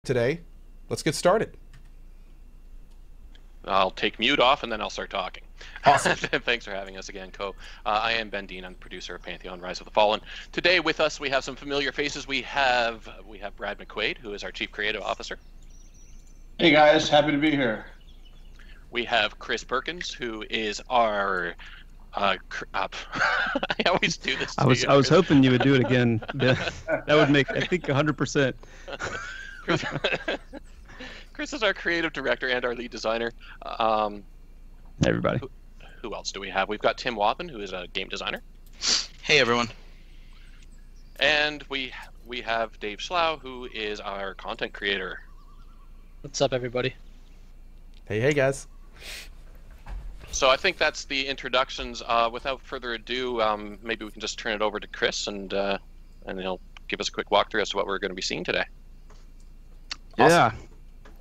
today. Let's get started. I'll take mute off and then I'll start talking. Awesome. Thanks for having us again, Co. I am Ben Dean. I'm the producer of Pantheon, Rise of the Fallen. Today with us we have some familiar faces. We have Brad McQuaid, who is our Chief Creative Officer. Hey guys, happy to be here. We have Chris Perkins, who is our I always do this to I was hoping you would do it again. That would make, I think, 100%. Chris is our creative director and our lead designer. Hey, everybody. Who else do we have? We've got Tim Wappen, who is a game designer. Hey, everyone. And we have Dave Schlau, who is our content creator. What's up, everybody? Hey, guys. So I think that's the introductions. Without further ado, maybe we can just turn it over to Chris, and he'll give us a quick walkthrough as to what we're going to be seeing today. Awesome. Yeah.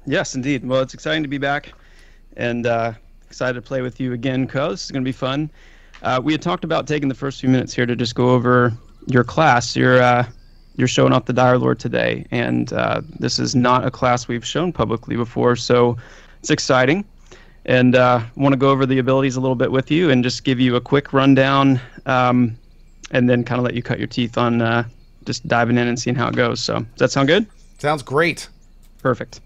Yes, indeed. Well, it's exciting to be back, and excited to play with you again, Co. This is going to be fun. We had talked about taking the first few minutes here to just go over your class. You're showing off the Direlord today, and this is not a class we've shown publicly before, so it's exciting. And want to go over the abilities a little bit with you and just give you a quick rundown, and then kind of let you cut your teeth on just diving in and seeing how it goes. So does that sound good? Sounds great. Perfect.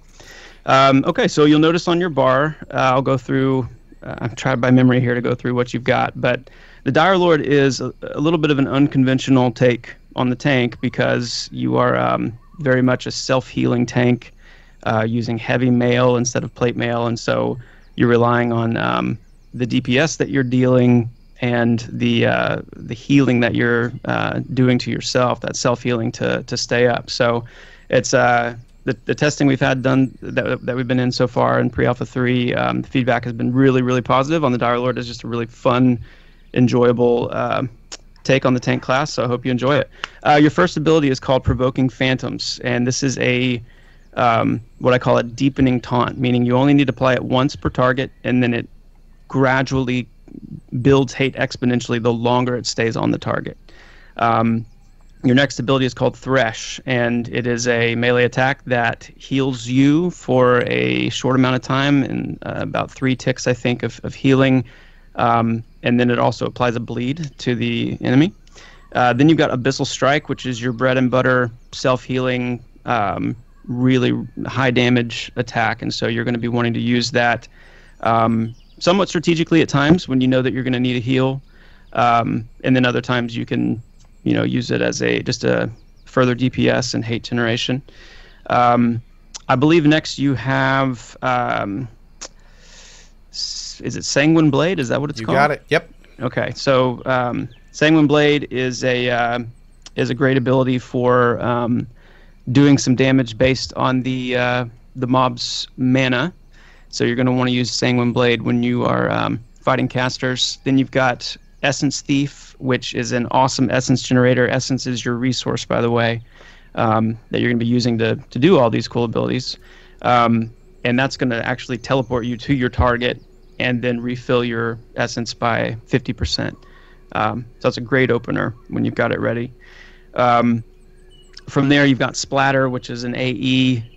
Okay, so you'll notice on your bar, I'll go through, I've tried by memory here to go through what you've got, but the Direlord is a little bit of an unconventional take on the tank because you are very much a self-healing tank using heavy mail instead of plate mail, and so you're relying on the DPS that you're dealing and the healing that you're doing to yourself, that self-healing to stay up. So it's the testing we've had done that we've been in so far in pre-alpha 3, the feedback has been really, really positive on the Direlord. It's just a really fun, enjoyable take on the tank class, so I hope you enjoy it. Your first ability is called Provoking Phantoms, and this is a what I call a deepening taunt, meaning you only need to apply it once per target, and then it gradually builds hate exponentially the longer it stays on the target. Your next ability is called Thresh, and it is a melee attack that heals you for a short amount of time, and about 3 ticks, I think, of healing, and then it also applies a bleed to the enemy. Then you've got Abyssal Strike, which is your bread and butter self-healing, really high damage attack, and so you're going to be wanting to use that somewhat strategically at times when you know that you're going to need a heal, and then other times you can use it as just a further DPS and hate generation. I believe next you have is it Sanguine Blade? Is that what it's called? You got it. Yep. Okay, so Sanguine Blade is a great ability for doing some damage based on the mob's mana. So you're going to want to use Sanguine Blade when you are fighting casters. Then you've got Essence Thief, which is an awesome essence generator. Essence is your resource, by the way, that you're going to be using to do all these cool abilities. And that's going to actually teleport you to your target and then refill your essence by 50%. So that's a great opener when you've got it ready. From there, you've got Splatter, which is an AE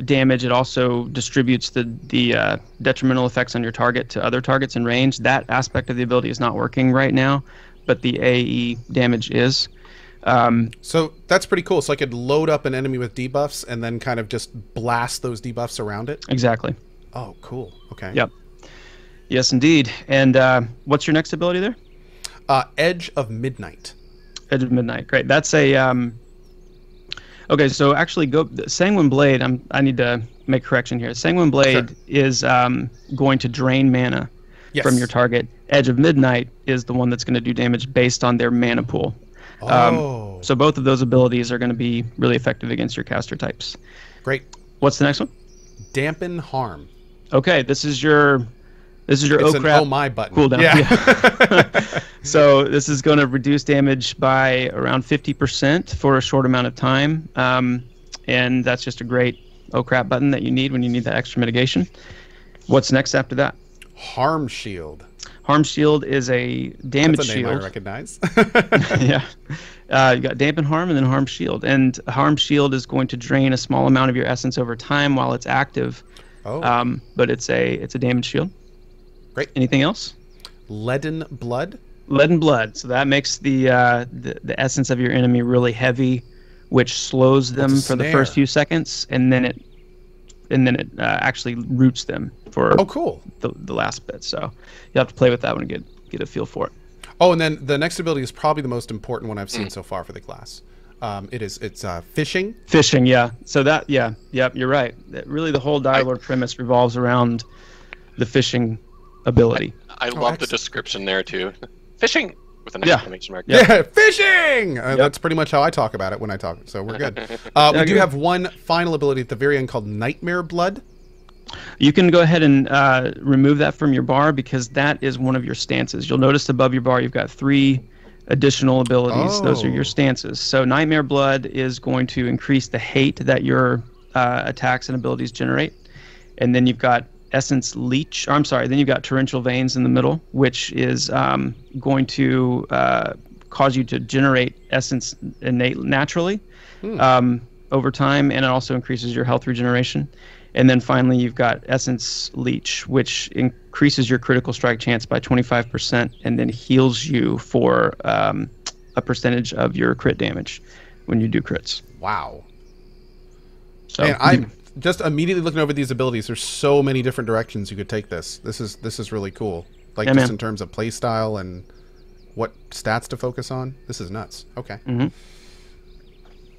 damage. It also distributes the detrimental effects on your target to other targets in range. That aspect of the ability is not working right now, but the AE damage is. So that's pretty cool. So I could load up an enemy with debuffs and then kind of just blast those debuffs around it? Exactly. Oh, cool. Okay. Yep. Yes, indeed. And what's your next ability there? Edge of Midnight. Edge of Midnight. Great. That's a... Okay, so actually, Sanguine Blade. I need to make a correction here. Sanguine Blade is going to drain mana from your target. Edge of Midnight is the one that's going to do damage based on their mana pool. So both of those abilities are going to be really effective against your caster types. Great. What's the next one? Dampen Harm. Okay, this is your It's an oh my button. Cooldown. Yeah. So this is going to reduce damage by around 50% for a short amount of time. And that's just a great oh crap button that you need when you need that extra mitigation. What's next after that? Harm Shield. Harm Shield is a damage That's a name shield. I recognize. Yeah. You got Dampen Harm and then Harm Shield. And Harm Shield is going to drain a small amount of your essence over time while it's active. Oh. But it's a damage shield. Great. Anything else? Leaden Blood? Leaden Blood. So that makes the essence of your enemy really heavy, which slows them for the first few seconds, and then it actually roots them for cool. the last bit. So you have to play with that one and get a feel for it. Oh, and then the next ability is probably the most important one I've seen so far for the class. It's fishing. Fishing, yeah. So you're right. Really, the whole Direlord premise revolves around the fishing ability. I love the description there too. Fishing with an exclamation mark. Yeah, fishing. That's pretty much how I talk about it when I talk. So we're good. We do have one final ability at the very end called Nightmare Blood. You can go ahead and remove that from your bar because that is one of your stances. You'll notice above your bar you've got 3 additional abilities. Those are your stances. So Nightmare Blood is going to increase the hate that your attacks and abilities generate. And then you've got Essence Leech. Then you've got Torrential Veins in the middle, which is going to cause you to generate essence naturally over time, and it also increases your health regeneration. And then finally, you've got Essence Leech, which increases your critical strike chance by 25% and then heals you for a percentage of your crit damage when you do crits. Wow. So, man, I'm just immediately looking over these abilities. There's so many different directions you could take this. This is really cool. Like in terms of play style and what stats to focus on. This is nuts. Okay. Mm-hmm.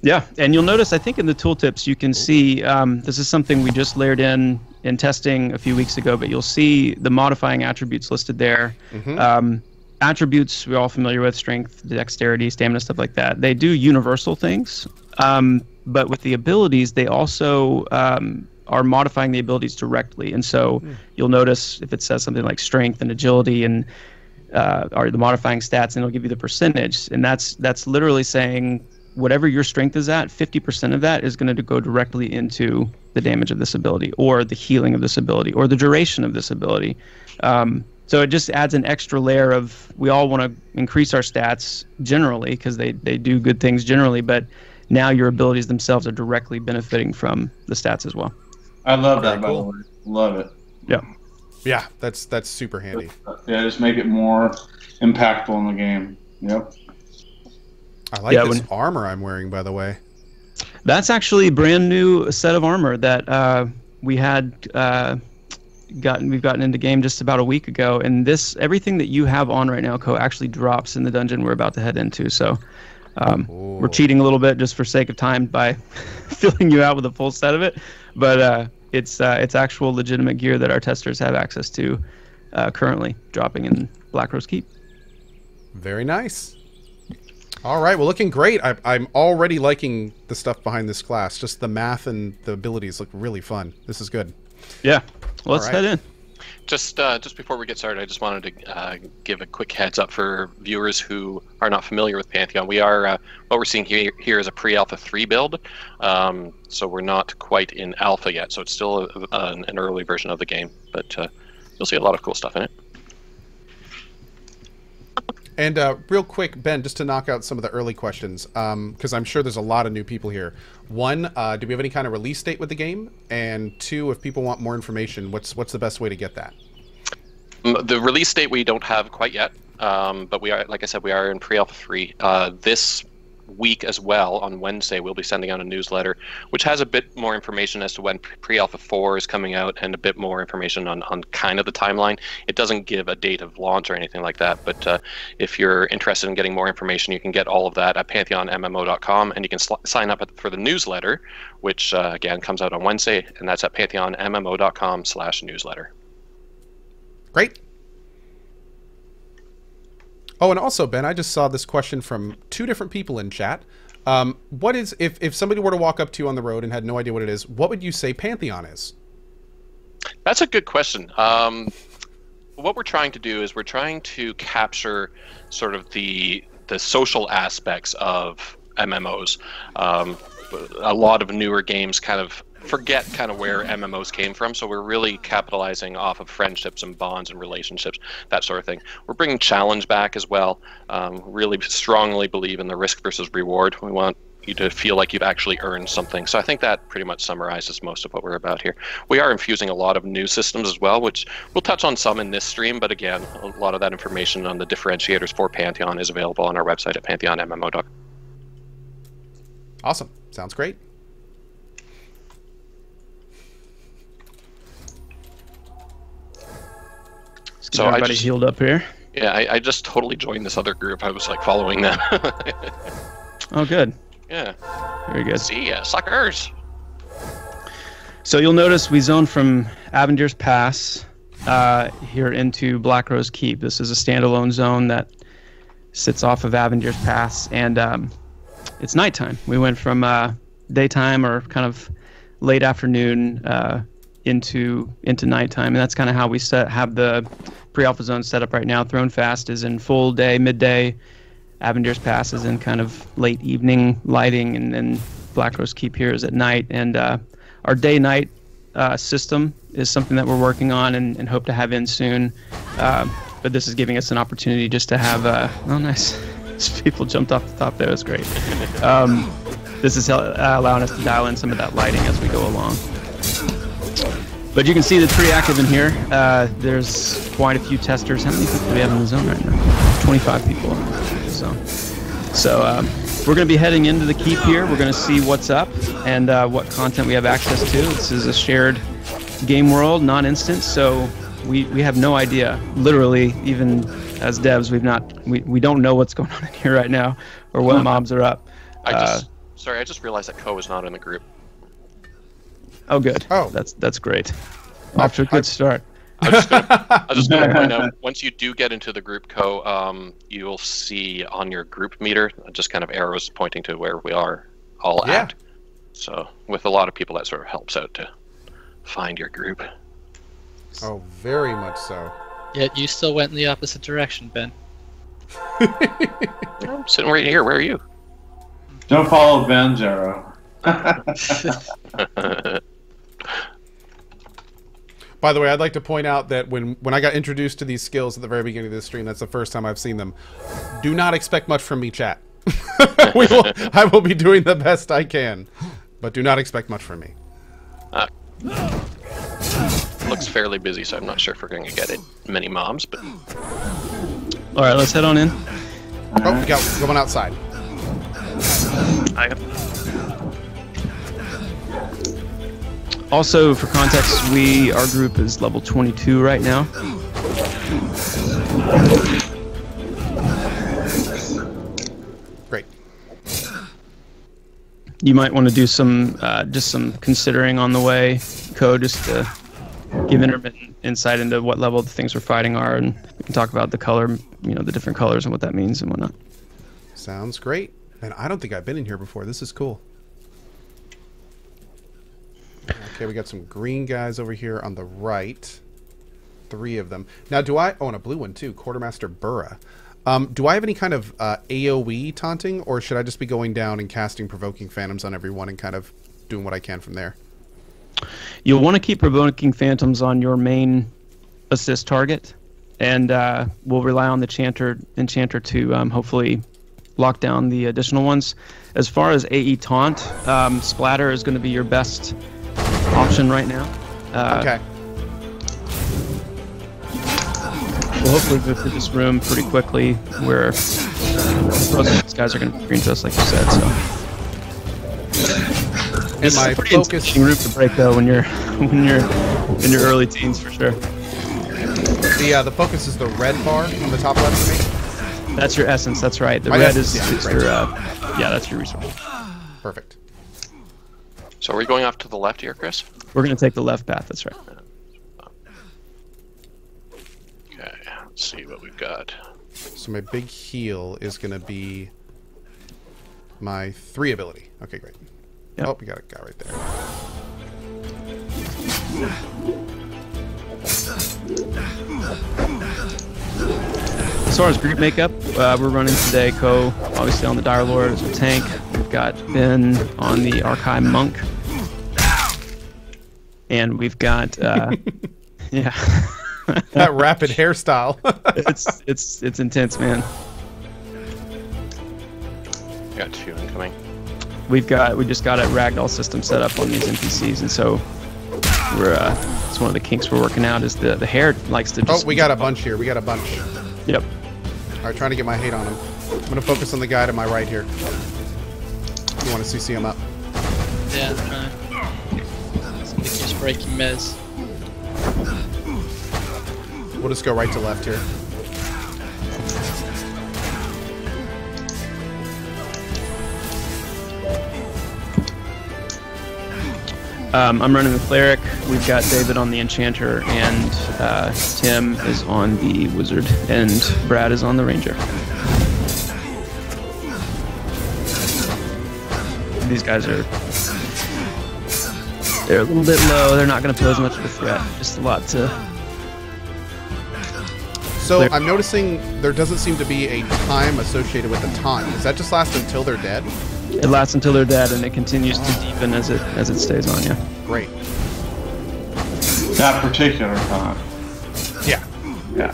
Yeah, and you'll notice, I think in the tooltips you can see, this is something we just layered in testing a few weeks ago, but you'll see the modifying attributes listed there. Mm-hmm. Attributes we're all familiar with, strength, dexterity, stamina, stuff like that. They do universal things, but with the abilities, they also are modifying the abilities directly. And so you'll notice if it says something like strength and agility and are the modifying stats, and it'll give you the percentage. And that's literally saying whatever your strength is at, 50% of that is going to go directly into the damage of this ability, or the healing of this ability, or the duration of this ability. So it just adds an extra layer of, we all want to increase our stats generally because they do good things generally, but now your abilities themselves are directly benefiting from the stats as well. I love that, by the way. Love it. Yeah. Yeah, that's super handy. Yeah, just make it more impactful in the game. Yep. I like this armor I'm wearing, by the way. That's actually a brand new set of armor that we had we've gotten into game just about a week ago, and everything that you have on right now, Ko, actually drops in the dungeon we're about to head into. So we're cheating a little bit just for sake of time by filling you out with a full set of it, but it's actual legitimate gear that our testers have access to currently dropping in Black Rose Keep. Very nice. All right, well, looking great. I'm already liking the stuff behind this class. Just the math and the abilities look really fun. This is good. Yeah, well, let's head in. Just before we get started, I just wanted to give a quick heads up for viewers who are not familiar with Pantheon. We are what we're seeing here is a pre-alpha 3 build, so we're not quite in alpha yet. So it's still an early version of the game, but you'll see a lot of cool stuff in it. And real quick, Ben, just to knock out some of the early questions, because I'm sure there's a lot of new people here. 1, do we have any kind of release date with the game? And 2, if people want more information, what's the best way to get that? The release date we don't have quite yet, but we are, like I said, we are in pre-alpha 3. This week as well, on Wednesday, we'll be sending out a newsletter, which has a bit more information as to when pre-alpha 4 is coming out, and a bit more information on kind of the timeline. It doesn't give a date of launch or anything like that, but if you're interested in getting more information, you can get all of that at pantheonmmo.com, and you can sign up for the newsletter, which again comes out on Wednesday, and that's at pantheonmmo.com/newsletter. Great. Oh, and also, Ben, I just saw this question from 2 different people in chat. What is, if somebody were to walk up to you on the road and had no idea what it is, what would you say Pantheon is? That's a good question. What we're trying to do is we're trying to capture sort of the social aspects of MMOs. A lot of newer games kind of forget kind of where MMOs came from. So we're really capitalizing off of friendships and bonds and relationships, that sort of thing. We're bringing challenge back as well. Really strongly believe in the risk versus reward. We want you to feel like you've actually earned something. So I think that pretty much summarizes most of what we're about here. We are infusing a lot of new systems as well, which we'll touch on some in this stream, but again, a lot of that information on the differentiators for Pantheon is available on our website at pantheonmmo.com. Awesome. Sounds great. So everybody healed up here. Yeah, I just totally joined this other group. I was like following them. Oh, good. Yeah. Very good. See ya, suckers. So you'll notice we zone from Avendir's Pass here into Black Rose Keep. This is a standalone zone that sits off of Avendir's Pass, and it's nighttime. We went from daytime or kind of late afternoon into nighttime, and that's kind of how we have the pre-alpha zone set up right now. Throne Fast is in full day, midday. Avendir's Pass is in kind of late evening lighting, and then Black Rose Keep here is at night. And our day-night system is something that we're working on and hope to have in soon. But this is giving us an opportunity just to have oh, nice. People jumped off the top there. That's great. This is allowing us to dial in some of that lighting as we go along. But you can see it's pretty active in here. There's quite a few testers. How many people do we have in the zone right now? 25 people in the zone. So we're going to be heading into the keep here. We're going to see what's up and what content we have access to. This is a shared game world, non-instance, so we have no idea. Literally, even as devs, we don't know what's going on in here right now or what mobs are up. I just realized that Ko is not in the group. Oh, good. Oh, that's great. Off to a good start. I was just going to point out, once you do get into the group, Ko, you will see on your group meter just kind of arrows pointing to where we are all at. So with a lot of people, that sort of helps out to find your group. Oh, very much so. Yet you still went in the opposite direction, Ben. I'm sitting right here. Where are you? Don't follow Ben's arrow. By the way, I'd like to point out that when I got introduced to these skills at the very beginning of this stream, that's the first time I've seen them. Do not expect much from me, chat. I will be doing the best I can, but do not expect much from me. Looks fairly busy, so I'm not sure if we're going to get many mobs, but... All right, let's head on in. Oh, we got going outside. Also, for context, our group is level 22 right now. Great. You might want to do some just some considering on the way, Ko, just to give intermittent insight into what level the things we're fighting are, and we can talk about the color, the different colors and what that means and whatnot. Sounds great. And I don't think I've been in here before. This is cool. Okay, we got some green guys over here on the right. 3 of them. Now, and a blue one too, Quartermaster Burra. Do I have any kind of AoE taunting, or should I just be going down and casting Provoking Phantoms on everyone and kind of doing what I can from there? You'll want to keep Provoking Phantoms on your main assist target, and we'll rely on the Enchanter to hopefully lock down the additional ones. As far as AE Taunt, Splatter is going to be your best option right now. Okay. We'll hopefully go through this room pretty quickly, where these guys are going to be green to us, like you said. So it's a pretty interesting route to break, though, when you're in your early teens, for sure. The focus is the red bar on the top left for me. That's your essence. That's right. The red is your that's your resource. Perfect. So are we going off to the left here, Chris? We're going to take the left path. That's right. Okay, let's see what we've got. So my big heal is going to be my 3 ability. Okay, great. Yep. Oh, we got a guy right there. As far as group makeup, we're running today Ko, obviously on the Direlord as a tank. We've got Ben on the Archive Monk. and we've got yeah. That rapid hairstyle. it's intense, man. Got 2 incoming. We just got a ragdoll system set up on these NPCs, and so we're it's one of the kinks we're working out is the hair likes to just. Oh, we got a bunch here. We got a bunch. Yep. All right, trying to get my hate on him. I'm gonna focus on the guy to my right here. You want to CC him up? Yeah, I'm trying. Somebody keeps breaking mez. We'll just go right to left here. I'm running the cleric. We've got David on the enchanter, and Tim is on the wizard, and Brad is on the ranger. These guys they're a little bit low. They're not going to pose much of a threat. Just a lot to. So I'm noticing there doesn't seem to be a time associated with the taunt. Does that just last until they're dead? It lasts until they're dead, and it continues to deepen as it stays on you. Great. That particular taunt. Yeah. Yeah.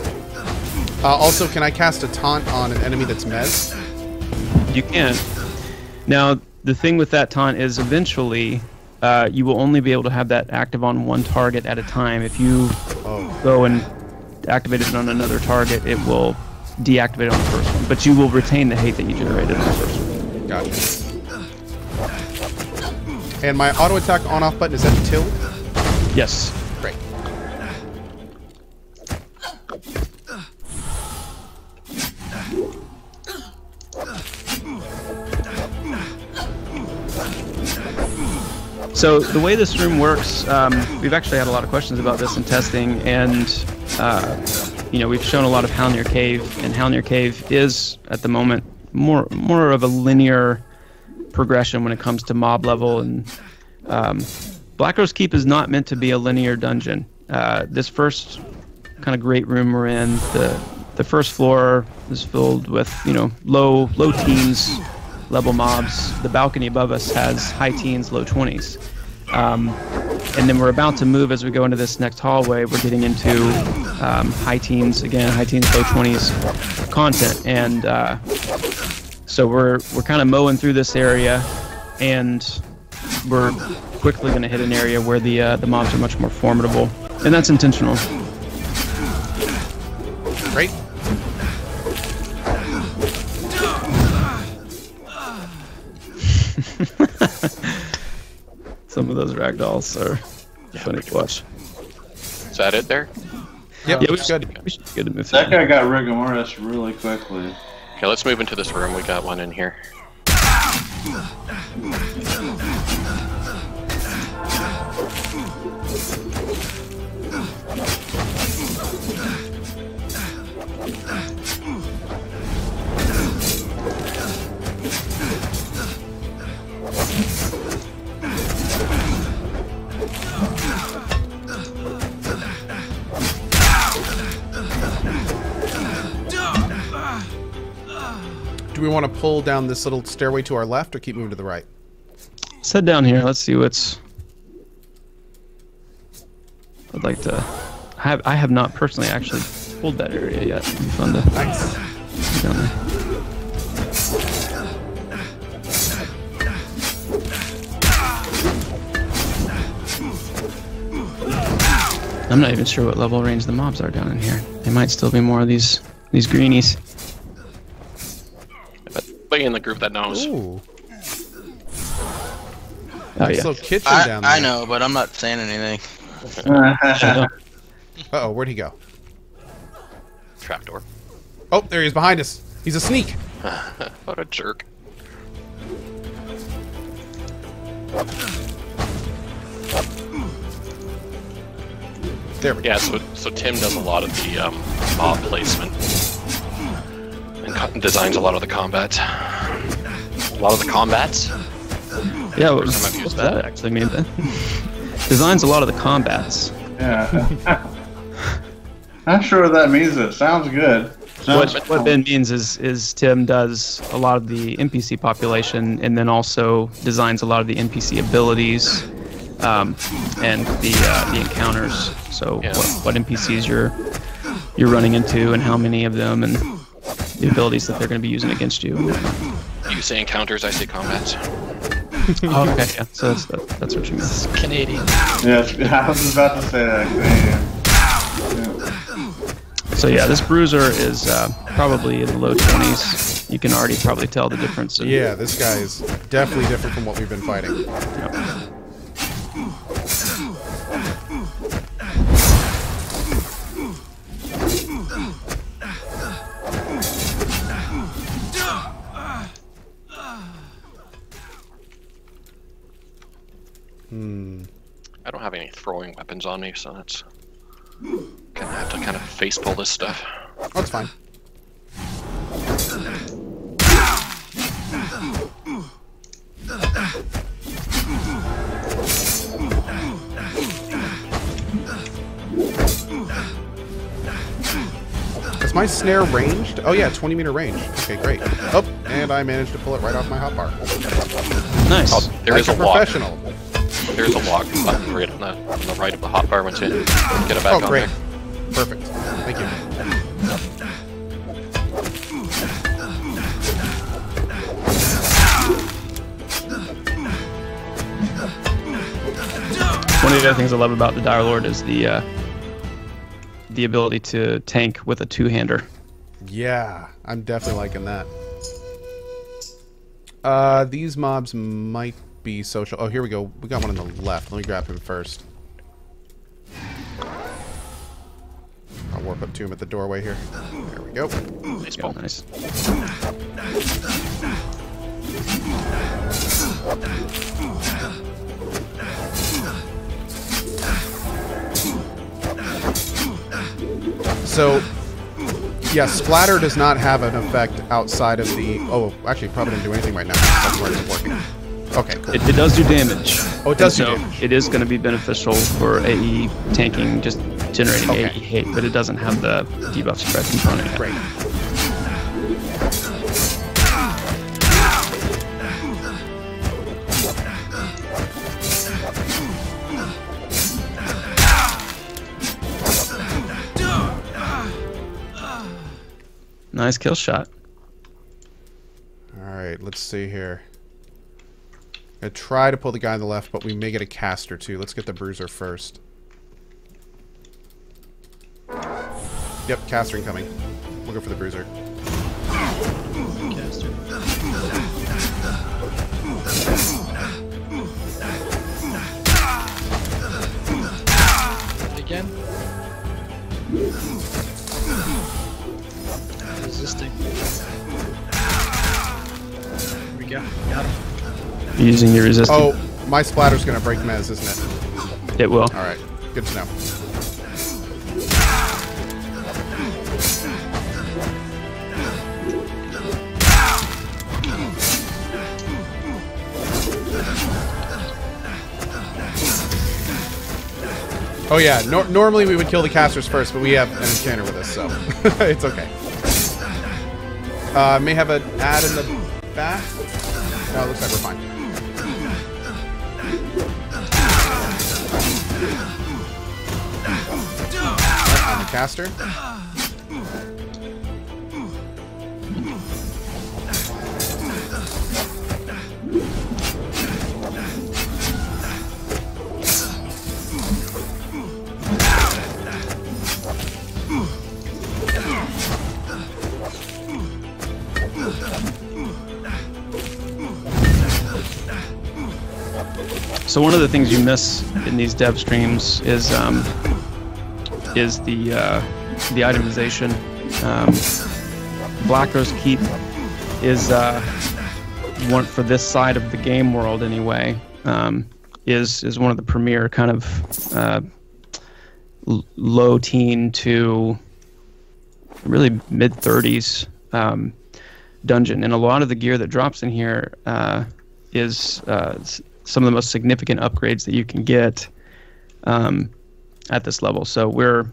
Also, can I cast a taunt on an enemy that's mez? You can. Now, the thing with that taunt is eventually you will only be able to have that active on one target at a time. If you go and activate it on another target, it will deactivate on the first one. But you will retain the hate that you generated on the first one. Gotcha. And my auto attack on-off button, is that tilt? Yes. Great. So the way this room works, we've actually had a lot of questions about this in testing, and we've shown a lot of Halnir Cave, and Halnir Cave is at the moment more of a linear progression when it comes to mob level, and Black Rose Keep is not meant to be a linear dungeon. This first kind of great room we're in, the first floor is filled with low teens level mobs. The balcony above us has high teens, low 20s. And then we're about to move as we go into this next hallway. We're getting into high teens, low 20s content. And so we're kind of mowing through this area, and we're quickly going to hit an area where the mobs are much more formidable. And that's intentional. Great. Some of those ragdolls are funny to watch. Is that it there? Yep, Yeah, we should. We should get to move. That guy got rigomoris really quickly. Okay, let's move into this room. We got one in here. Do we want to pull down this little stairway to our left or keep moving to the right? Let's head down here. Let's see what's. I'd like to. I have not personally actually pulled that area yet. It'd be fun to. Nice. Get down there. I'm not even sure what level range the mobs are down in here. They might still be more of these greenies. But in the group that knows. Ooh. Oh Nice yeah. little kitchen down there. I know, but I'm not saying anything. Uh-oh, where'd he go? Trapdoor. Oh, there he is behind us. He's a sneak. What a jerk. There we go. Yeah, so Tim does a lot of the mob placement. And designs a lot of the combat. A lot of the combats? Yeah, First time I've used that. actually mean that? Designs a lot of the combats. Yeah. Not sure what that means. It sounds good. What Ben means is Tim does a lot of the NPC population, and then also designs a lot of the NPC abilities, and the encounters. So what NPCs you're running into, and how many of them, and the abilities that they're going to be using against you. You say encounters, I say combats. Oh, okay, yeah. So that's what you mean. It's Canadian. Yes, I was about to say that. So yeah, this bruiser is probably in the low 20s. You can already probably tell the difference. Yeah, this guy is definitely different from what we've been fighting. Yep. I don't have any throwing weapons on me, so that's gonna have to kind of face pull this stuff. That's fine. Is my snare ranged? Oh yeah, 20-meter range. Okay, great. Oh, and I managed to pull it right off my hotbar. Nice. Oh, there is a lock. Professional. There's a lock button right on the right of the hotbar once you get it back on great. there. Perfect. Thank you. One of the other things I love about the Direlord is the ability to tank with a two-hander. Yeah, I'm definitely liking that. These mobs might be social. Oh, here we go. We got one on the left. Let me grab him first. I'll warp up to him at the doorway here. There we go. Nice ball. Nice. So, yeah, splatter does not have an effect outside of the... Oh, actually, probably didn't do anything right now. That's where it's working. Okay, cool. It does do damage. Oh, it does do so damage. It is going to be beneficial for AE tanking, just generating Okay. AE hate, but it doesn't have the debuff spread component yet. Great. Nice kill shot. Alright, let's see here. I try to pull the guy on the left, but we may get a caster too. Let's get the bruiser first. Yep, caster incoming. We'll go for the bruiser. Caster. Again. Resisting. Here we go. Got him. Using your resistance. Oh, my splatter's gonna break mez, isn't it? It will. Alright, good to know. Oh yeah, normally we would kill the casters first, but we have an enchanter with us, so it's okay. May have an ad in the back. No, it looks like we're fine. Right, on the caster. So one of the things you miss in these dev streams is the itemization. Black Rose Keep is one for this side of the game world anyway. Is one of the premier kind of low teen to really mid 30s dungeon, and a lot of the gear that drops in here is some of the most significant upgrades that you can get at this level. So we're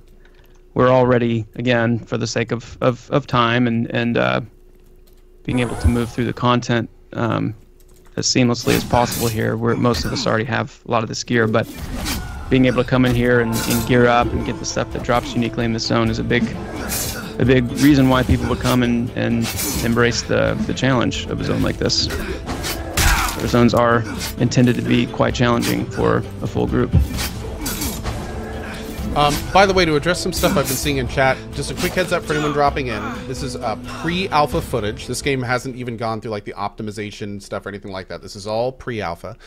already, again, for the sake of time and being able to move through the content as seamlessly as possible here, where most of us already have a lot of this gear, but being able to come in here and gear up and get the stuff that drops uniquely in the zone is a big reason why people would come and embrace the challenge of a zone like this. The zones are intended to be quite challenging for a full group. By the way, to address some stuff I've been seeing in chat, just a quick heads up for anyone dropping in. This is pre-alpha footage. This game hasn't even gone through like the optimization stuff or anything like that. This is all pre-alpha.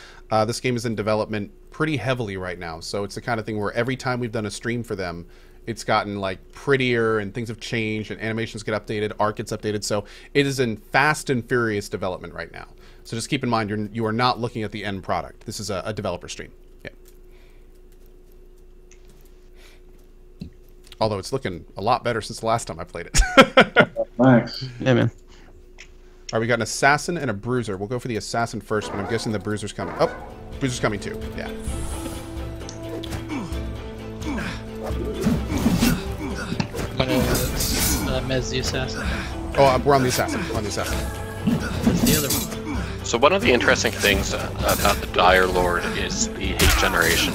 This game is in development pretty heavily right now, so it's the kind of thing where every time we've done a stream for them, it's gotten like prettier and things have changed and animations get updated, art gets updated, so it is in fast and furious development right now. So just keep in mind you are not looking at the end product. This is a developer stream. Yeah. Although it's looking a lot better since the last time I played it. Thanks. Yeah, man. All right, we got an assassin and a bruiser. We'll go for the assassin first, but I'm guessing the bruiser's coming. Oh, bruiser's coming too. Yeah. Mez the assassin. Oh, we're on the assassin. We're on the assassin. That's the other one. So one of the interesting things about the Direlord is the hate generation.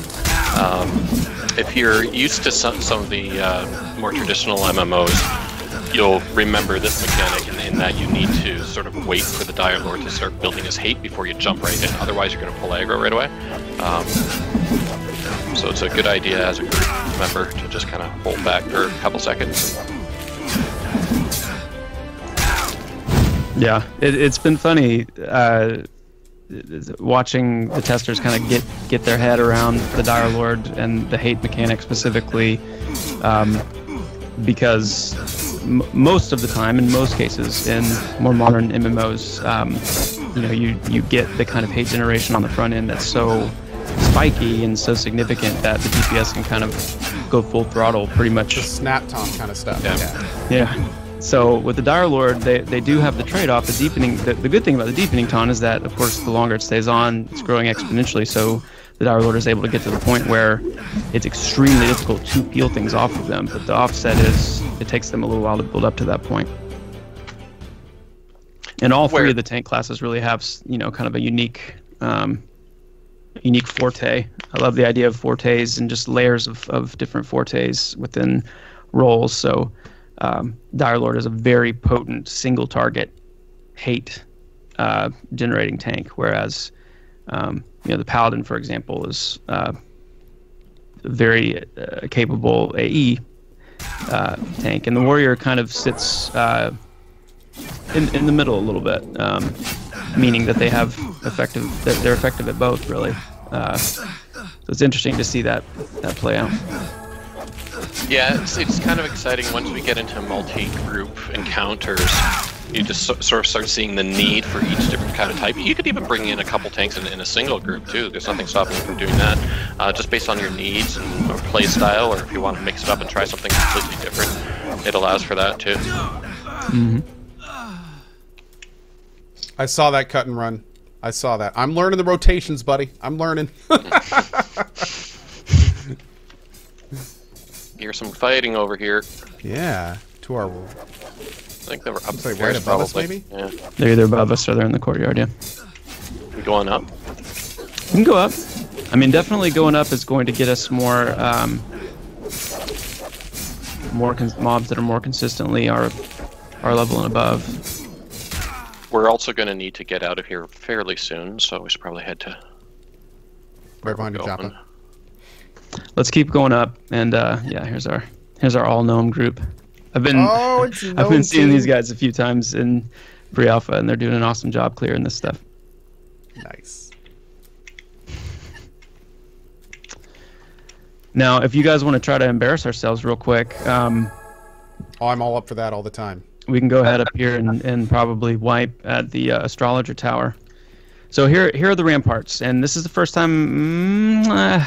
If you're used to some of the more traditional MMOs, you'll remember this mechanic in that you need to sort of wait for the Direlord to start building his hate before you jump right in. Otherwise, you're going to pull aggro right away. So it's a good idea as a group member to just kind of hold back for a couple seconds. Yeah, it's been funny watching the testers kind of get their head around the Direlord and the hate mechanic specifically, because most of the time, in most cases, in more modern MMOs, you get the kind of hate generation on the front end that's so spiky and so significant that the DPS can kind of go full throttle pretty much. The snap taunt kind of stuff. Yeah. So with the Direlord, they do have the trade-off. The deepening, the good thing about the deepening taunt is that, of course, the longer it stays on, it's growing exponentially. So the Direlord is able to get to the point where it's extremely difficult to peel things off of them. But the offset is it takes them a little while to build up to that point. And all three of the tank classes really have, kind of a unique forte. I love the idea of fortes and just layers of different fortes within roles. So Direlord is a very potent single target hate generating tank, whereas the Paladin, for example, is very capable AE tank, and the Warrior kind of sits in the middle a little bit, meaning that they're effective at both, really. So it's interesting to see that play out. Yeah, it's kind of exciting once we get into multi-group encounters. You just sort of start seeing the need for each different kind of type. You could even bring in a couple tanks in a single group too. There's nothing stopping you from doing that. Just based on your needs or play style, or if you want to mix it up and try something completely different, it allows for that too. Mm-hmm. I saw that cut and run. I saw that. I'm learning the rotations, buddy. I'm learning. Here's some fighting over here. Yeah, to our. I think they were upstairs, right above us, probably. maybe? Yeah. They're either above us or they're in the courtyard. Yeah. We going up? We can go up. I mean, definitely going up is going to get us more mobs that are more consistently our level and above. We're also going to need to get out of here fairly soon, so we should probably head to. Right behind you, Dampen. Let's keep going up, and yeah, here's our all gnome group. I've been seeing these guys a few times in pre-alpha, and they're doing an awesome job clearing this stuff. Nice. Now, if you guys want to try to embarrass ourselves real quick, I'm all up for that all the time. We can go ahead up here and probably wipe at the astrologer tower. So here are the ramparts, and this is the first time. I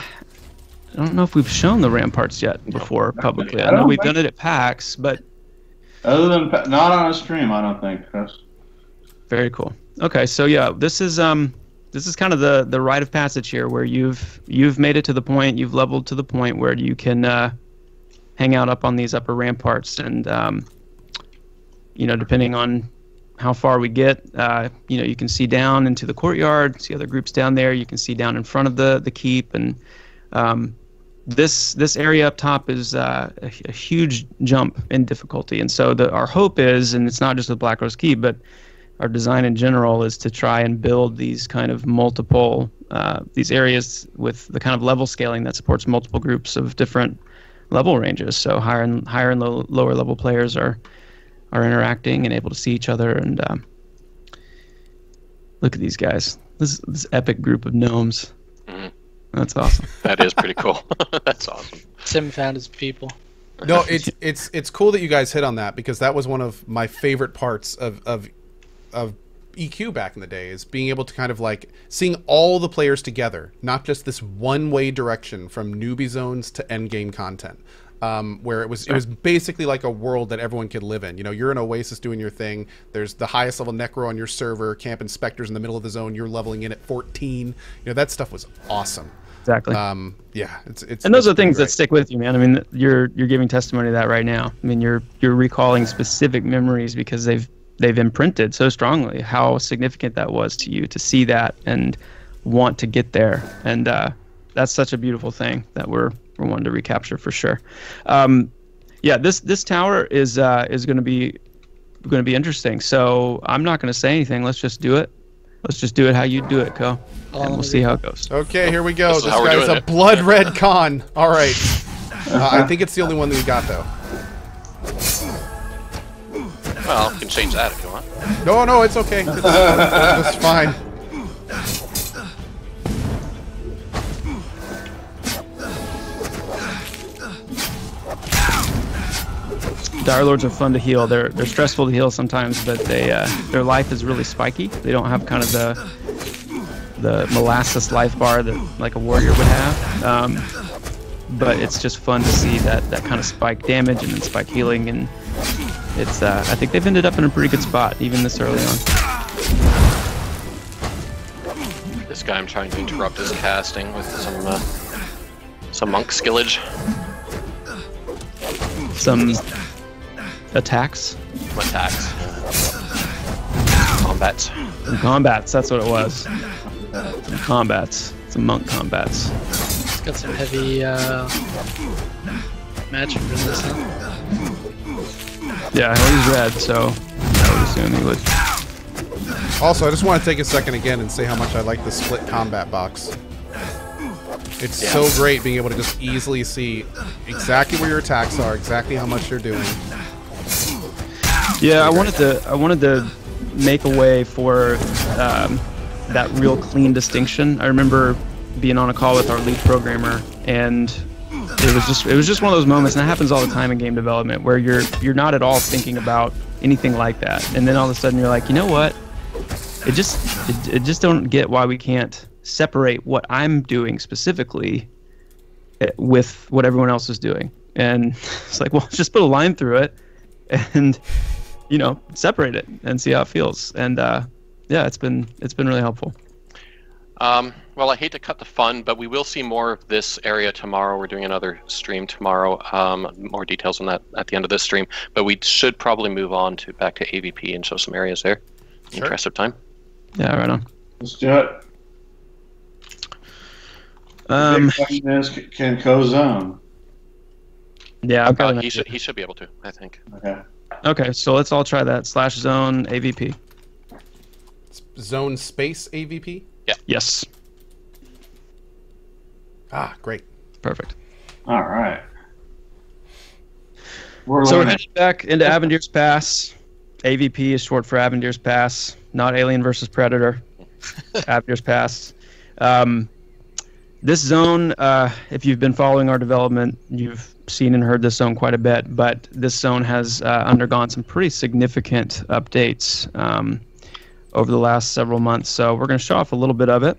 don't know if we've shown the ramparts yet before publicly. I know we've done it at PAX, but other than not on a stream, I don't think, Chris. Very cool. Okay, so yeah, this is kind of the rite of passage here, where you've made it to the point, you've leveled to the point where you can hang out up on these upper ramparts, and depending on how far we get. You can see down into the courtyard, see other groups down there. You can see down in front of the keep, and this area up top is a huge jump in difficulty. And so our hope is, and it's not just with Black Rose Keep, but our design in general is to try and build these kind of multiple these areas with the kind of level scaling that supports multiple groups of different level ranges. So higher and lower level players are interacting and able to see each other. And look at these guys. This epic group of gnomes. Mm-hmm. That's awesome. That is pretty cool. That's awesome. Tim found his people. No, it's cool that you guys hit on that, because that was one of my favorite parts of EQ back in the day, is being able to kind of like seeing all the players together, not just this one-way direction from newbie zones to end game content, where it was basically like a world that everyone could live in. You're in Oasis doing your thing. There's the highest level necro on your server. Camp inspectors in the middle of the zone. You're leveling in at 14. That stuff was awesome. Exactly. Yeah. It's and those are pretty things great. that stick with you, man. I mean, you're giving testimony to that right now. I mean, you're recalling specific memories because they've imprinted so strongly how significant that was to you to see that and want to get there. And that's such a beautiful thing that we're wanting to recapture for sure. This tower is going to be interesting. So I'm not going to say anything. Let's just do it. Let's just do it how you do it, Co. And we'll see how it goes. Okay, here we go. This how we're guy's doing a it. blood red con. All right. I think it's the only one that we got, though. Well, you can change that if you want. No, it's okay. It's fine. Direlords are fun to heal. They're stressful to heal sometimes, but their life is really spiky. They don't have kind of the molasses life bar that like a warrior would have. But it's just fun to see that kind of spike damage and then spike healing, and it's I think they've ended up in a pretty good spot even this early on. This guy, I'm trying to interrupt his casting with some monk skillage. Some attacks. Some attacks. Combats. Some combats, that's what it was. Some combats. Some monk combats. It's got some heavy magic resistance. Yeah, he's red, so I would assume he would. Also, I just want to take a second again and say how much I like the split combat box. It's so great being able to just easily see exactly where your attacks are, exactly how much you're doing. Yeah, I wanted to make a way for that real clean distinction. I remember being on a call with our lead programmer, and it was just one of those moments, and it happens all the time in game development, where you're not at all thinking about anything like that, and then all of a sudden you're like, you know what? It just don't get why we can't separate what I'm doing specifically with what everyone else is doing. And it's like, well, just put a line through it and separate it and see how it feels. And it's been really helpful. Well, I hate to cut the fun, but we will see more of this area tomorrow. We're doing another stream tomorrow. More details on that at the end of this stream, but we should probably move on back to AVP and show some areas there. In the interest of time. Yeah, right on. Let's do it. The big question is, can co-zone? Yeah, he should be able to, I think. Okay, so let's all try that. /zone AVP. Zone space AVP? Yeah. Yes. Ah, great. Perfect. All right. So we're heading back into Avendir's Pass. AVP is short for Avendir's Pass, not Alien versus Predator. Avendir's Pass. This zone, if you've been following our development, you've seen and heard this zone quite a bit, but this zone has undergone some pretty significant updates over the last several months. So we're going to show off a little bit of it.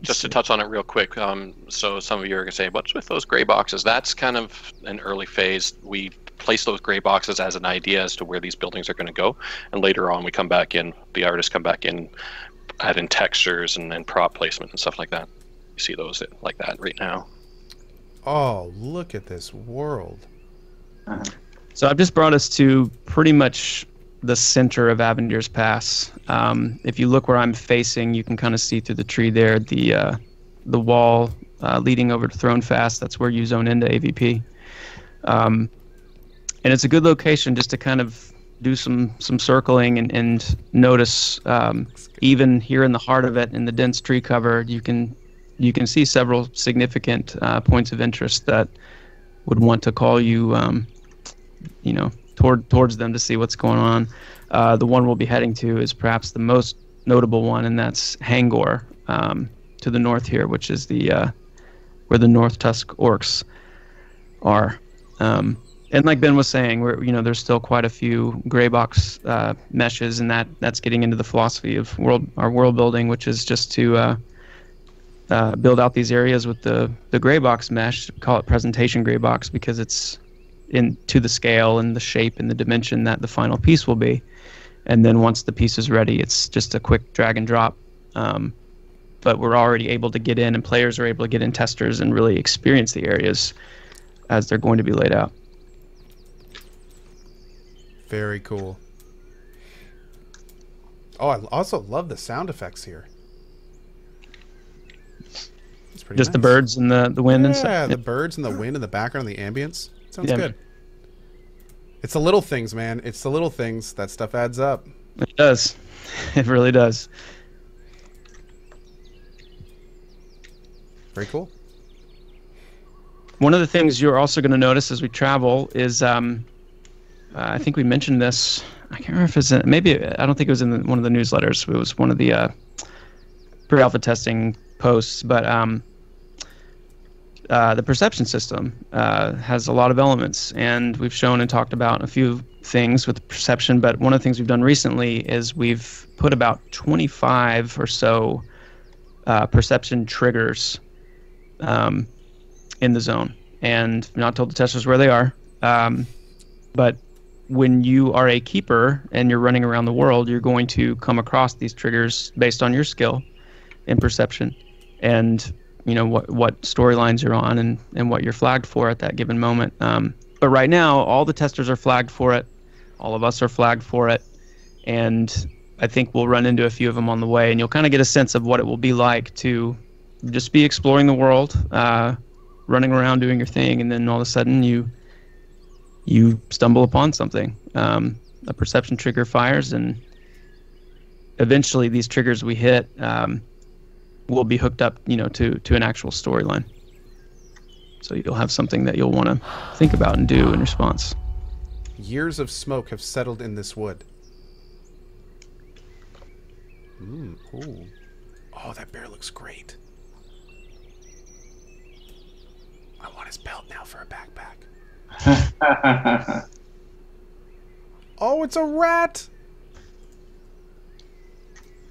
Just to touch on it real quick, so some of you are going to say, what's with those gray boxes? That's kind of an early phase. We place those gray boxes as an idea as to where these buildings are going to go, and later on we come back in, the artists come back in, add in textures and prop placement and stuff like that. You see those like that right now. Oh, look at this world. So I've just brought us to pretty much the center of Avendir's Pass. If you look where I'm facing, you can kind of see through the tree there the wall leading over to Throne Fast. That's where you zone into AVP. And it's a good location just to kind of do some circling and notice. Even here in the heart of it, in the dense tree cover, you can see several significant points of interest that would want to call you, towards them to see what's going on. The one we'll be heading to is perhaps the most notable one, and that's Hangor, to the north here, which is the where the North Tusk Orcs are. And like Ben was saying, there's still quite a few gray box meshes, and that's getting into the philosophy of our world building, which is just to build out these areas with the gray box mesh. We call it presentation gray box because it's to the scale and the shape and the dimension that the final piece will be. And then once the piece is ready, it's just a quick drag and drop. But we're already able to get in, and players are able to get in testers and really experience the areas as they're going to be laid out. Very cool. Oh, I also love the sound effects here. It's pretty Just nice. the birds and the wind and stuff. Yeah, the birds and the wind in the background and the ambience. Sounds Yeah. good. It's the little things, man. It's the little things. That stuff adds up. It does. It really does. Very cool. One of the things you're also going to notice as we travel is, I think we mentioned this. I can't remember if it's I don't think it was in one of the newsletters. It was one of the pre-alpha testing posts. But the perception system has a lot of elements, and we've shown and talked about a few things with perception. But one of the things we've done recently is we've put about 25 or so perception triggers in the zone, and not told the testers where they are. But when you are a keeper and you're running around the world, you're going to come across these triggers based on your skill in perception, and what storylines you're on and what you're flagged for at that given moment. But right now, all the testers are flagged for it. All of us are flagged for it, and I think we'll run into a few of them on the way, and you'll kind of get a sense of what it will be like to just be exploring the world, running around doing your thing, and then all of a sudden you stumble upon something. A perception trigger fires, and eventually these triggers we hit will be hooked up, to an actual storyline. So you'll have something that you'll want to think about and do in response. Years of smoke have settled in this wood. Ooh. Oh, that bear looks great. I want his belt now for a backpack. Oh, it's a rat!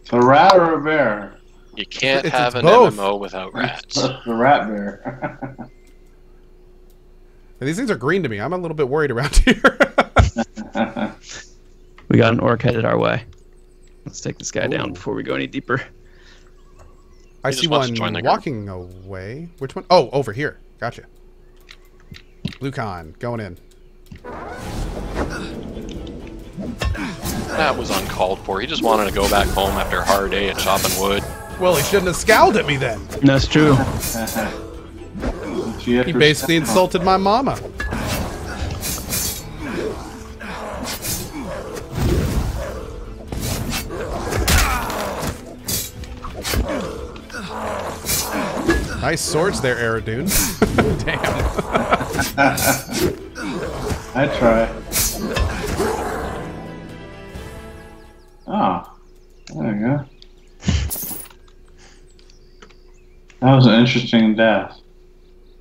It's a rat or a bear? You can't It's have an both. MMO without rats. That's the rat bear. And these things are green to me. I'm a little bit worried around here. We got an orc headed our way. Let's take this guy Ooh. down before we go any deeper. I He see just wants one to join the group. walking away. Which one? Oh, over here. Gotcha. Lucan, going in. That was uncalled for. He just wanted to go back home after a hard day at chopping wood. Well, he shouldn't have scowled at me then. That's true. He basically insulted my mama. Nice swords there, Aradune. Damn. I try. Oh, there you go. That was an interesting death.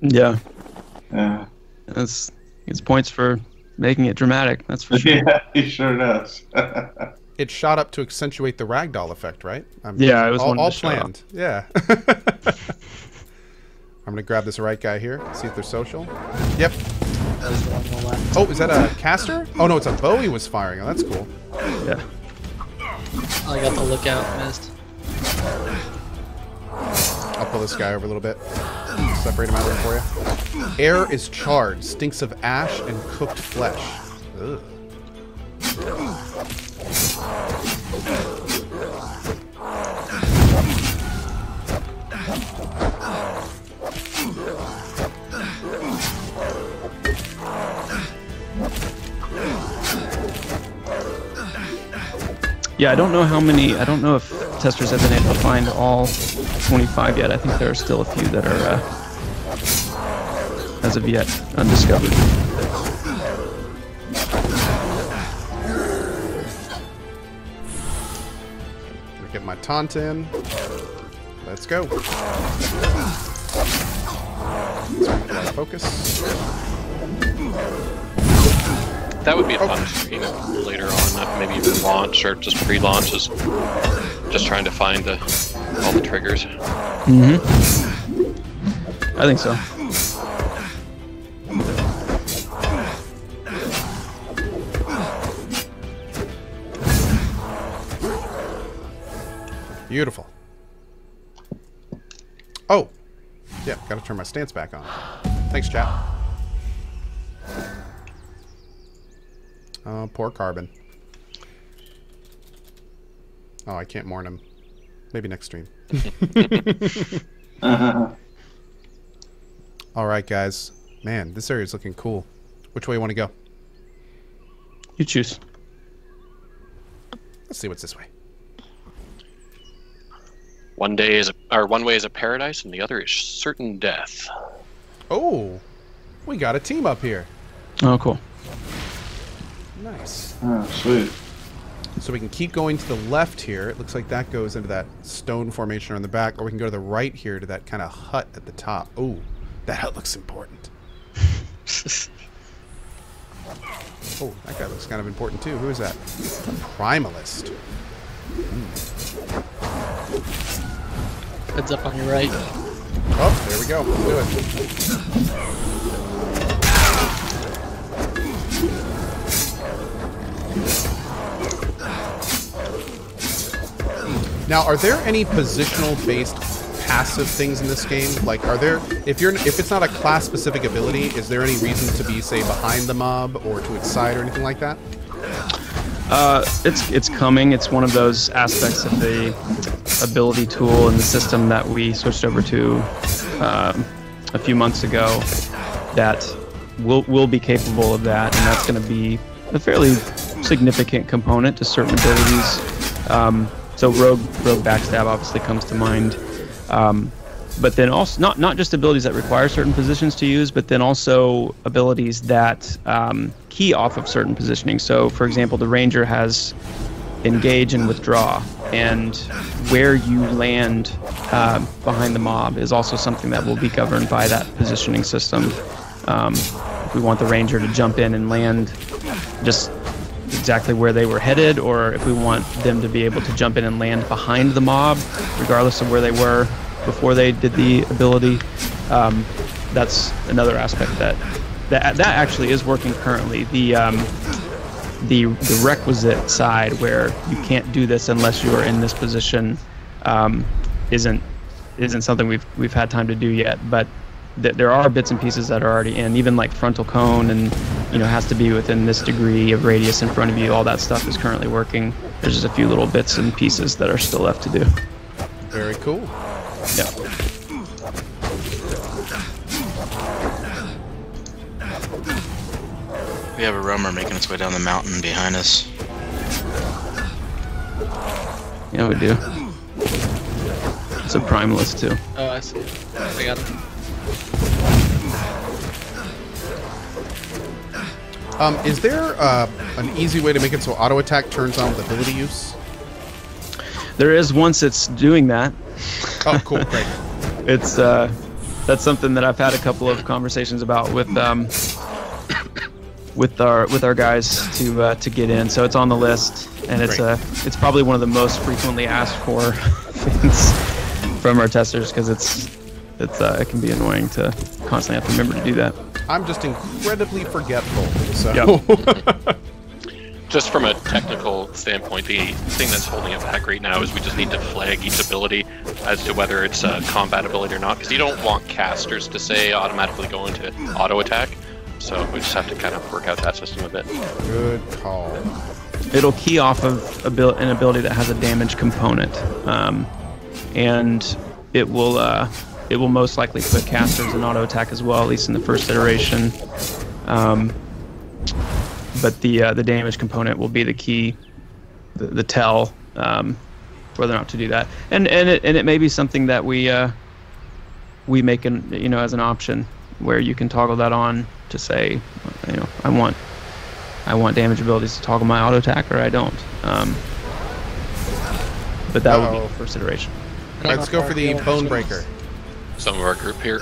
Yeah. Yeah. It's points for making it dramatic, that's for sure. Yeah, he sure does. It shot up to accentuate the ragdoll effect, right? Yeah, it was all one to show planned. Yeah. I'm gonna grab this right guy here. See if they're social. Yep. That was the one on the left. Oh, is that a caster? Oh no, it's a bow he was firing. Oh, that's cool. Yeah. I got the lookout missed. I'll pull this guy over a little bit. Separate him out of there for you. Air is charred, stinks of ash and cooked flesh. Ugh. Yeah, I don't know how many. I don't know if testers have been able to find all 25 yet. I think there are still a few that are, as of yet, undiscovered. Get my taunt in. Let's go. Let's focus. That would be a fun stream later on, maybe even launch or just pre-launches. Just trying to find all the triggers. Mm-hmm. I think so. Beautiful. Oh! Yeah, gotta turn my stance back on. Thanks, chat. Oh, poor Carbon. Oh, I can't mourn him. Maybe next stream. Alright, guys. Man, this area is looking cool. Which way you want to go? You choose. Let's see what's this way. One way is a paradise, and the other is certain death. Oh! We got a team up here. Oh, cool. Nice. Oh, sweet. So we can keep going to the left here. It looks like that goes into that stone formation on the back, or we can go to the right here to that kind of hut at the top. Oh, that hut looks important. Oh, that guy looks kind of important too. Who is that? A Primalist. Heads up on your right. Oh, there we go. Let's do it. Now, are there any positional-based passive things in this game? Like, are there, if it's not a class-specific ability, is there any reason to be, say, behind the mob or to its side or anything like that? It's coming. It's one of those aspects of the ability tool in the system that we switched over to a few months ago that will be capable of that, and that's going to be a fairly significant component to certain abilities. So rogue backstab obviously comes to mind, but then also not just abilities that require certain positions to use, but then also abilities that key off of certain positioning. So, for example, the ranger has engage and withdraw, and where you land behind the mob is also something that will be governed by that positioning system. If we want the ranger to jump in and land just exactly where they were headed, or if we want them to be able to jump in and land behind the mob, regardless of where they were before they did the ability. That's another aspect that actually is working currently. The requisite side where you can't do this unless you are in this position isn't something we've had time to do yet, but there are bits and pieces that are already in, even like frontal cone, and has to be within this degree of radius in front of you. All that stuff is currently working. There's just a few little bits and pieces that are still left to do. Very cool. Yeah. We have a roamer making its way down the mountain behind us. Yeah, we do. It's a primalist too. Oh, I see. I got it. Is there an easy way to make it so auto attack turns on with ability use? There is, once it's doing that. Oh, cool, great. It's that's something that I've had a couple of conversations about with our guys to get in. So it's on the list, and it's probably one of the most frequently asked for things from our testers, because it can be annoying to constantly have to remember to do that. I'm just incredibly forgetful, so... Yep. Just from a technical standpoint, the thing that's holding it back right now is we just need to flag each ability as to whether it's a combat ability or not, because you don't want casters to say automatically go into auto attack, so we just have to kind of work out that system a bit. Good call. it'll key off of an ability that has a damage component, and it will most likely put casters in auto attack as well, at least in the first iteration. But the damage component will be the key, the tell, whether or not to do that. And it may be something that we make as an option, where you can toggle that on to say, I want damage abilities to toggle my auto attack, or I don't. But that would be the first iteration. All right, let's go for the Bonebreaker. Some of our group here.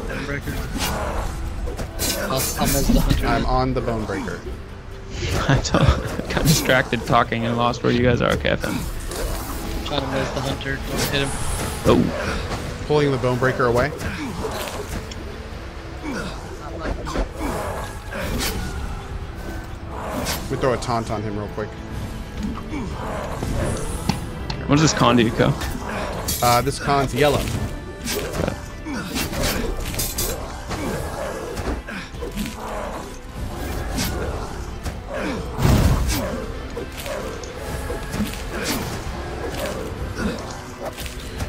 Bonebreaker. I'll mess the hunter. I'm on the Bonebreaker. I got distracted talking and lost where you guys are. Okay, I found him. Trying to mess the hunter. Don't hit him. Oh. Pulling the Bonebreaker away. We throw a taunt on him real quick. What does this con do, Co? This con's yellow.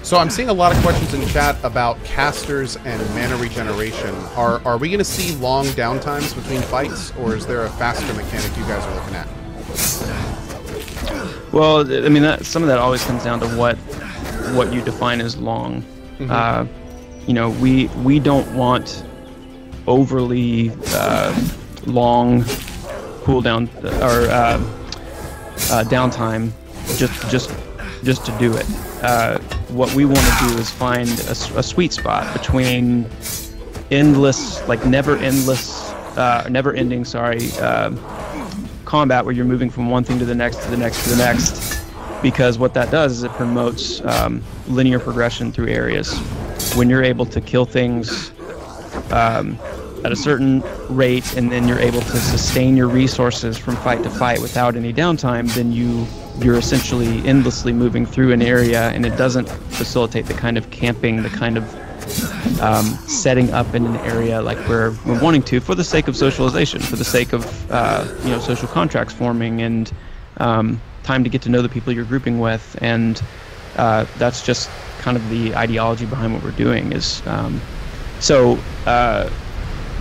So I'm seeing a lot of questions in chat about casters and mana regeneration. Are we going to see long downtimes between fights, or is there a faster mechanic you guys are looking at? Well, I mean, some of that always comes down to what you define as long. Mm-hmm. We don't want overly long cooldown or downtime just to do it. What we want to do is find a sweet spot between endless, never ending, combat where you're moving from one thing to the next, to the next, to the next. Because what that does is it promotes linear progression through areas. When you're able to kill things at a certain rate, and then you're able to sustain your resources from fight to fight without any downtime, then you're essentially endlessly moving through an area, and it doesn't facilitate the kind of camping, the kind of setting up in an area like we're wanting to, for the sake of socialization, for the sake of social contracts forming, and time to get to know the people you're grouping with. And that's just kind of the ideology behind what we're doing.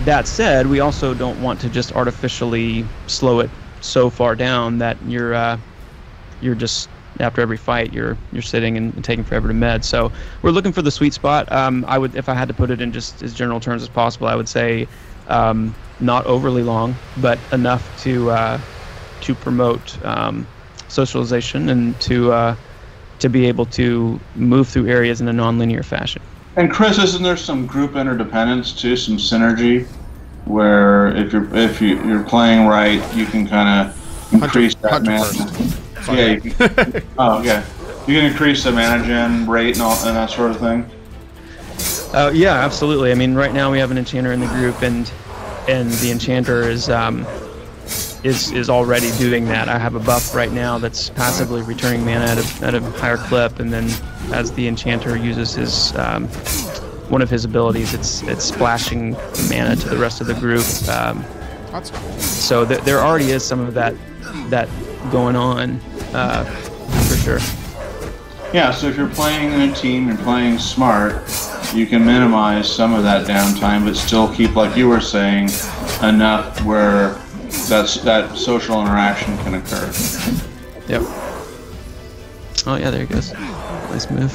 That said, we also don't want to just artificially slow it so far down that you're just, after every fight, you're sitting and taking forever to med. So we're looking for the sweet spot. I would, if I had to put it in just as general terms as possible, I would say not overly long, but enough to promote socialization and to be able to move through areas in a non-linear fashion. And Chris, isn't there some group interdependence too, some synergy, where if you're playing right, you can kind of increase that mana. Yeah, you can, you can increase the mana gen rate and that sort of thing. Yeah, absolutely. I mean, right now we have an enchanter in the group, and the enchanter is already doing that. I have a buff right now that's passively returning mana at a higher clip, and then as the enchanter uses his one of his abilities, it's splashing mana to the rest of the group. That's cool. So there already is some of that going on, for sure. Yeah, so if you're playing in a team, you're playing smart, you can minimize some of that downtime, but still keep, like you were saying, enough where that social interaction can occur. Yep. Oh yeah, there he goes. Nice move.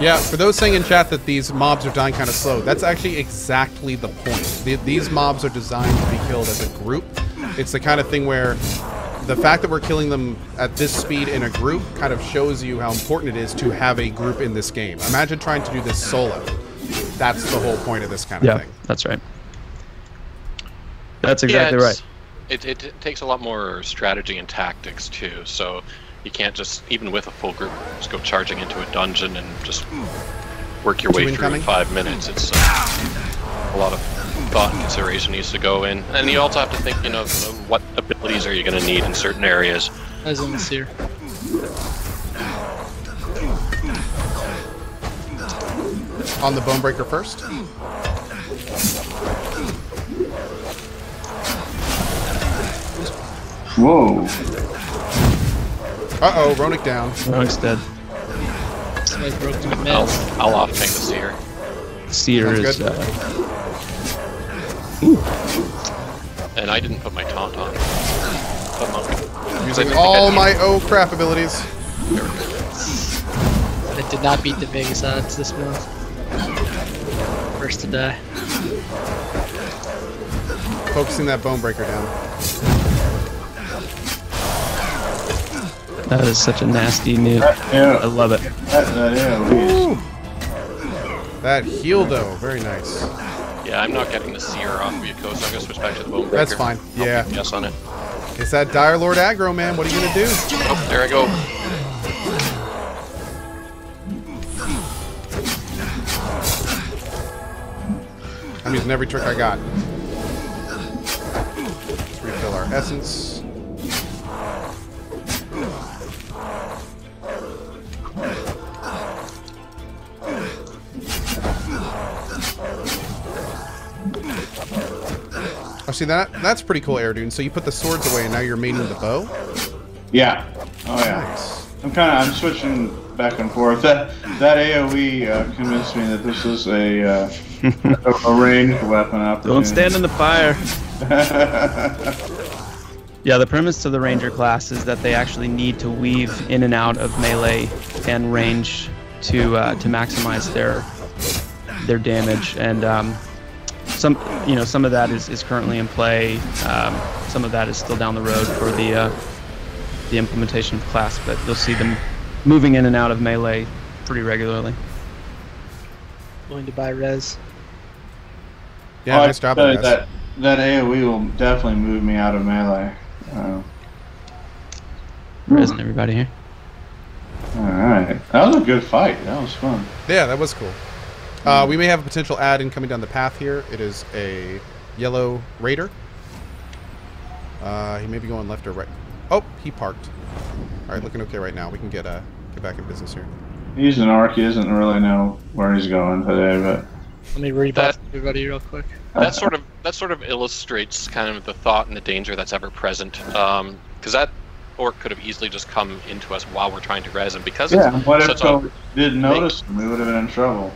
Yeah, for those saying in chat that these mobs are dying kind of slow, that's actually exactly the point. These mobs are designed to be killed as a group. It's the kind of thing where the fact that we're killing them at this speed in a group kind of shows you how important it is to have a group in this game. Imagine trying to do this solo. That's the whole point of this kind of thing. Yeah, that's right. That's exactly right. It takes a lot more strategy and tactics too, so you can't just, even with a full group, just go charging into a dungeon and just work your way through in 5 minutes. It's a lot of thought and consideration needs to go in. And you also have to think, what abilities are you going to need in certain areas. As in this here. On the Bonebreaker first. Whoa. Uh-oh, Ronick down. Ronik's dead. Somebody broke the mid. I'll off tank the Seer. Seer Sounds is. good. And I didn't put my taunt on. Using all my oh crap abilities. I did not beat the Vegas odds this month. First to die. Focusing that Bonebreaker down. That is such a nasty nuke. Yeah. I love it. That heal though, very nice. Yeah, I'm not getting the Seer off of you, so I'm gonna switch back to the Bonebreaker. That's fine. Yeah. Yes on it. It's that Direlord aggro, man. What are you gonna do? Oh, there I go. I'm using every trick I got. Let's refill our essence. Oh, see that's pretty cool, Air Dune. So you put the swords away, and now you're mating the bow. Yeah. Oh yeah. Nice. I'm switching back and forth. That AOE convinced me that this is a ranged weapon opportunity. Don't stand in the fire. Yeah, the premise to the Ranger class is that they actually need to weave in and out of melee and range to maximize their damage, and some of that is currently in play. Some of that is still down the road for the implementation of the class, but you'll see them moving in and out of melee pretty regularly. Going to buy res. Yeah, nice job, guys. That AOE will definitely move me out of melee. Isn't everybody here? Alright. That was a good fight. That was fun. Yeah, that was cool. We may have a potential add-in coming down the path here. It is a yellow raider. He may be going left or right. Oh, he parked. All right, looking okay right now. We can get back in business here. He's an Orc. He doesn't really know where he's going today, but Let me rebuff everybody real quick. That sort of illustrates kind of the thought and the danger that's ever present. Because that Orc could have easily just come into us while we're trying to res, and because what if we didn't notice him? We would have been in trouble.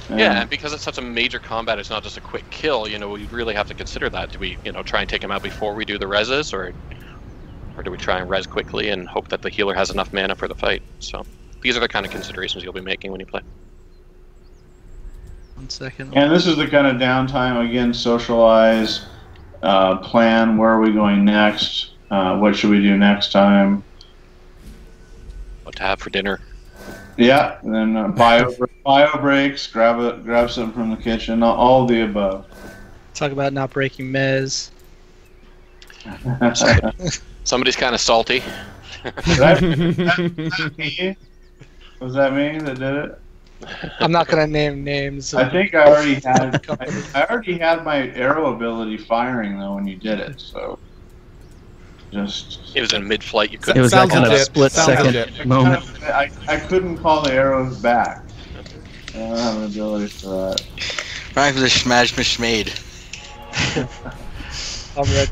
Yeah, and because it's such a major combat, it's not just a quick kill. You know, we really have to consider that. Do we, try and take him out before we do the reses, or do we try and res quickly and hope that the healer has enough mana for the fight? So these are the kind of considerations you'll be making when you play. 1 second. And this is the kind of downtime, again, socialize, plan, where are we going next, what should we do next time. What to have for dinner. Yeah, and then bio breaks, grab something from the kitchen, all of the above. Talk about not breaking mez. Somebody's kind of salty. Was that me? Was that me that did it? I'm not gonna name names. I think I already had. I already had my arrow ability firing though when you did it. So just. It was in mid-flight. You couldn't. It was that kind of legit. split second moment. I couldn't call the arrows back. I don't have an ability for that. Right for the smash made. I'm ready.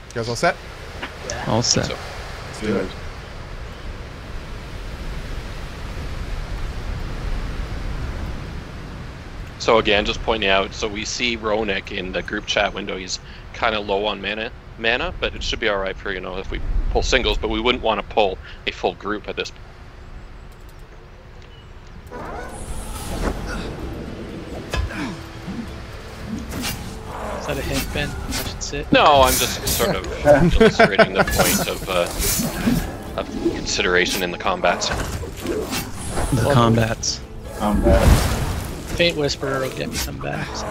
You guys all set? All set. So, Let's do it. So again, just pointing out, so we see Ronick in the group chat window. He's kind of low on mana, but it should be all right for, if we pull singles, but we wouldn't want to pull a full group at this point. Is that a hint, Ben? I should sit. No, I'm just sort of illustrating the point of consideration in the combats. The combats. Faint Whisperer will get me some back. So.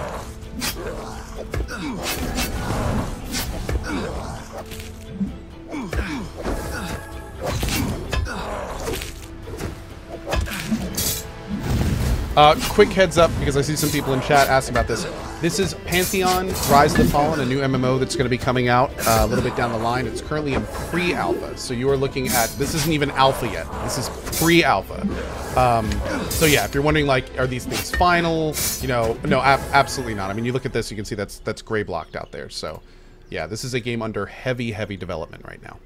Quick heads up, because I see some people in chat asking about this. This is Pantheon, Rise of the Fallen, a new MMO that's going to be coming out a little bit down the line. It's currently in pre-alpha, so you are looking at, this isn't even alpha yet. This is pre-alpha. So yeah, if you're wondering, like, are these things final? You know, no, absolutely not. I mean, you look at this, you can see that's gray blocked out there. So yeah, this is a game under heavy development right now.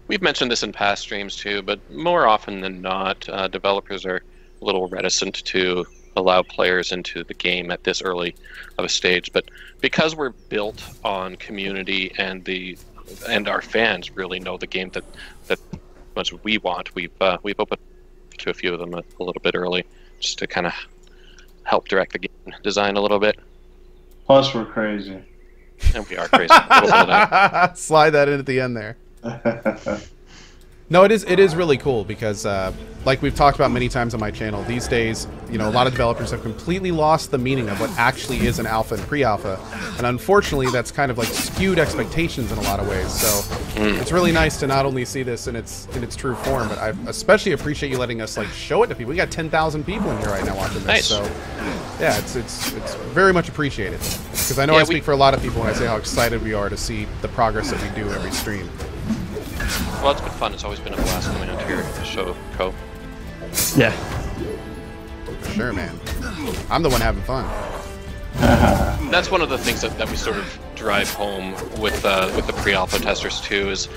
We've mentioned this in past streams too, but more often than not, developers are a little reticent to allow players into the game at this early of a stage. But because we're built on community and our fans really know the game that much we want, we've opened to a few of them a little bit early, just to kind of help direct the game design a little bit. Plus, we're crazy. And we are crazy. A little bit of that. Slide that in at the end there. No, it is really cool because, like we've talked about many times on my channel, these days, you know, a lot of developers have completely lost the meaning of what actually is an alpha and pre-alpha, and unfortunately, that's kind of like skewed expectations in a lot of ways. So it's really nice to not only see this in its true form, but I especially appreciate you letting us like show it to people. We got 10,000 people in here right now watching this, nice. So yeah, it's very much appreciated because I know I speak for a lot of people when I say how excited we are to see the progress that we do every stream. Well, it's been fun. It's always been a blast coming out here to show Co. Yeah. For sure, man. I'm the one having fun. That's one of the things that we sort of drive home with the pre-alpha testers too, is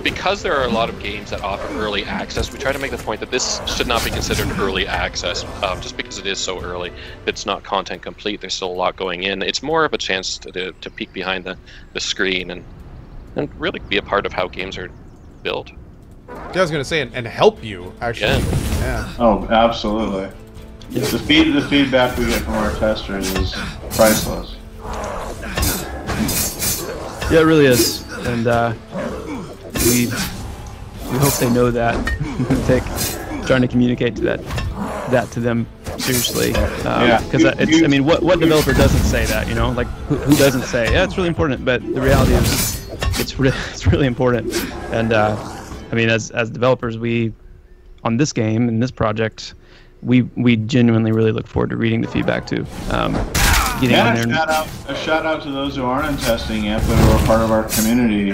because there are a lot of games that offer early access, we try to make the point that this should not be considered early access, just because it is so early. It's not content complete. There's still a lot going in. It's more of a chance to peek behind the screen and really be a part of how games are built. Yeah, I was going to say, and help you, actually. Yeah. Oh, absolutely. The feedback we get from our testers is priceless. Yeah, it really is. And we hope they know that. Trying to communicate to that to them seriously. Because it's, I mean, what developer doesn't say that, you know? Like, who doesn't say, yeah, it's really important, but the reality is it's really important. And I mean, as developers, we on this game and this project, we genuinely really look forward to reading the feedback too. Getting on there. A shout out to those who aren't in testing yet, but who are part of our community.